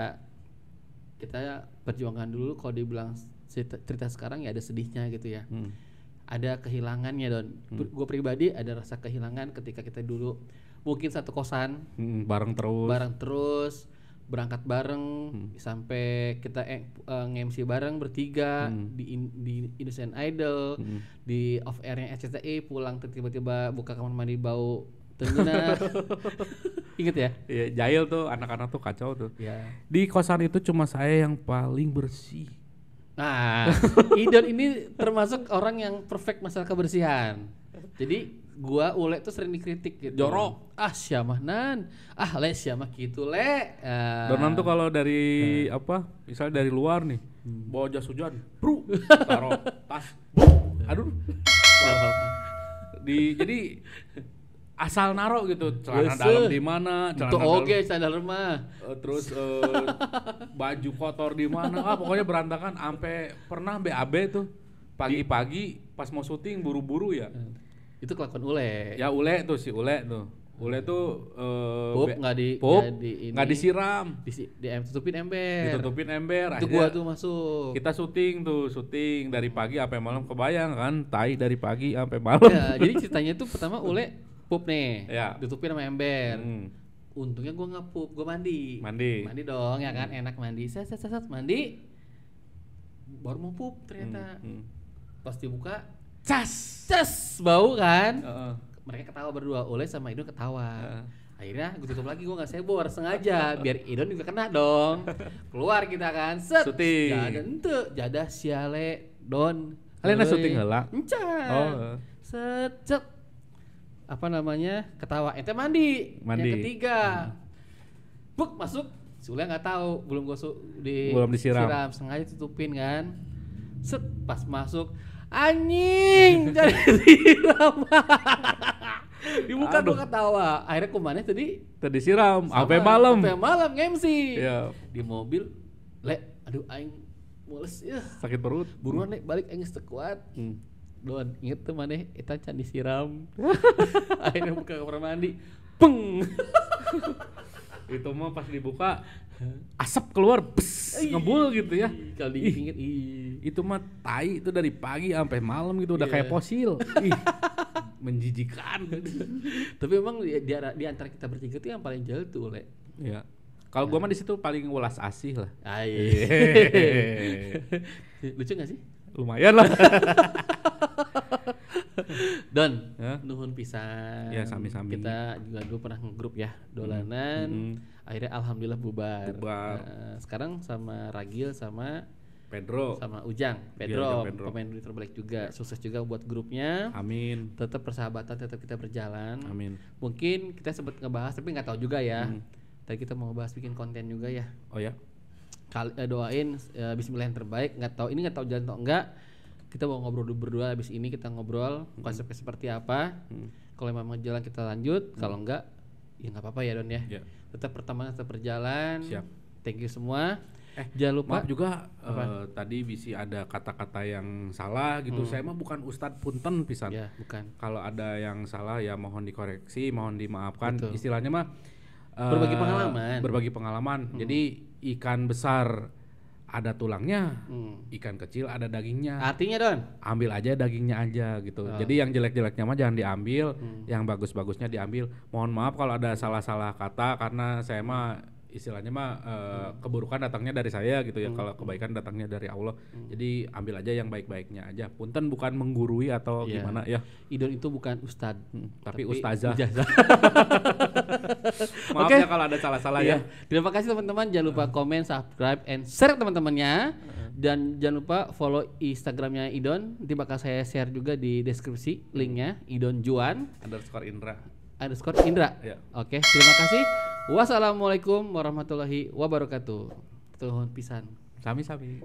kita perjuangan dulu. Kalau dibilang cerita sekarang ya ada sedihnya gitu ya. Ada kehilangannya Don. Gue pribadi ada rasa kehilangan ketika kita dulu mungkin satu kosan bareng terus berangkat bareng sampai kita nge-MC bareng bertiga di Indonesian Idol, di off airnya SCTI, pulang tiba-tiba buka kamar mandi bau tengguna. Ingat ya? Iya, jahil tuh anak-anak tuh kacau tuh. Ya. Di kosan itu cuma saya yang paling bersih. Nah, Idon ini termasuk orang yang perfect masalah kebersihan. Jadi gua Ule tuh sering dikritik gitu. Jorok. Ah siamah nan. Ah le siamah gitu le. Donan tuh kalau dari apa? Misalnya dari luar nih, bawa jas hujan, bro, taruh tas, aduh, jadi asal naro gitu, celana Wese. dalam di mana, Itu celana dalam, oke sadar mah. terus baju kotor di mana, pokoknya berantakan. Ampe pernah BAB tuh pagi-pagi pas mau syuting buru-buru ya. Itu kelakuan Ule. Ya Ule tuh si Ule tuh. Ule tuh Pup nggak di pup, ini. nggak disiram, Tutupin ember. ditutupin ember. Itu Akhirnya gua tuh masuk. kita syuting dari pagi sampai malam, kebayang kan, tai dari pagi sampai malam. Ya, jadi ceritanya tuh pertama Ule pup nih, Ya. ditutupin sama ember. Hmm. Untungnya gua nggak pup, gua mandi. Mandi. Dong ya kan, enak mandi. Set mandi. Baru mau pup ternyata. Pas dibuka, cas bau kan. Mereka ketawa berdua, Ule sama Idon ketawa. Akhirnya gue tutup lagi, gue nggak sebor sengaja biar Idon juga kena dong. Keluar kita kan, set. Syuting. Jadah ente, jadah siale Don. Kalian Euy. syuting heula? Encan. Oh. Set, cet. Apa namanya? Ketawa. Ente mandi. Mandi. Yang ketiga. Buk masuk. Si Ule nggak tahu, belum gue Belum disiram. sengaja tutupin kan. Set, pas masuk. Anjing, jadi siram. Dibuka Aduh. gua ketawa. Akhirnya kumannya tadi Tadi siram sampai sama, malam. Sampai malam nge-MC. Iya. Di mobil, aduh aing mules ya. Sakit perut. Buruan Le, balik aing teu kuat. Don, inget tuh maneh eta can disiram. Akhirnya buka kamar mandi. Peng. Itu mah pas dibuka asap keluar, bes, ngebul gitu ya. Kalau diinget, Itu mah tai itu dari pagi sampai malam gitu, udah Iya. kayak fosil. Ih, menjijikan. Tapi emang di antara kita bertiga tuh yang paling jauh tuh Le. Ya. Kalau gua mah di situ paling welas asih lah. Lucu gak sih? Lumayan lah. Don, Ya. nuhun pisan. Ya, sami-sami. Kita juga dulu pernah ngegrup ya, dolanan. Akhirnya alhamdulillah bubar. Nah, sekarang sama Ragil sama Pedro. Ujang, Ujang Pedro, Pedro. pemain duit terbaik juga. Sukses juga buat grupnya. Amin. Tetap persahabatan, tetap kita berjalan. Amin. Mungkin kita sempat ngebahas tapi nggak tahu juga ya. Tadi kita mau bahas bikin konten juga ya. Oh ya. Doain bismillah yang terbaik. Nggak tahu jalan atau enggak. Kita mau ngobrol dulu berdua, habis ini kita ngobrol konsepnya seperti apa. Kalau memang jalan kita lanjut, kalau enggak ya nggak apa-apa ya Don ya. Ya. Tetap pertemanan tetap berjalan. Siap. Thank you semua. Jangan lupa Maaf juga tadi bisa ada kata-kata yang salah gitu. Saya mah bukan Ustadz Punten pisan. ya bukan Kalau ada yang salah ya mohon dikoreksi, mohon dimaafkan. Betul. Istilahnya mah Berbagi pengalaman. Berbagi pengalaman. Jadi ikan besar ada tulangnya, ikan kecil ada dagingnya. artinya Don. Ambil aja dagingnya aja gitu. Jadi yang jelek-jeleknya mah jangan diambil, yang bagus-bagusnya diambil. Mohon maaf kalau ada salah-salah kata karena saya mah istilahnya mah keburukan datangnya dari saya gitu ya. Kalau kebaikan datangnya dari Allah. Jadi ambil aja yang baik-baiknya aja. Punten bukan menggurui atau Iya. gimana ya, Idon itu bukan ustad, tapi ustazah. ujazah. Maaf Oke. ya kalau ada salah-salah ya. Terima kasih teman-teman. Jangan lupa komen, subscribe, and share teman-temannya. Dan jangan lupa follow Instagramnya Idon. Nanti bakal saya share juga di deskripsi linknya. Idon Juan _Indra. _Indra. Ya. Oke, terima kasih. Wassalamualaikum warahmatullahi wabarakatuh. Tuhun pisan. Sami-sami.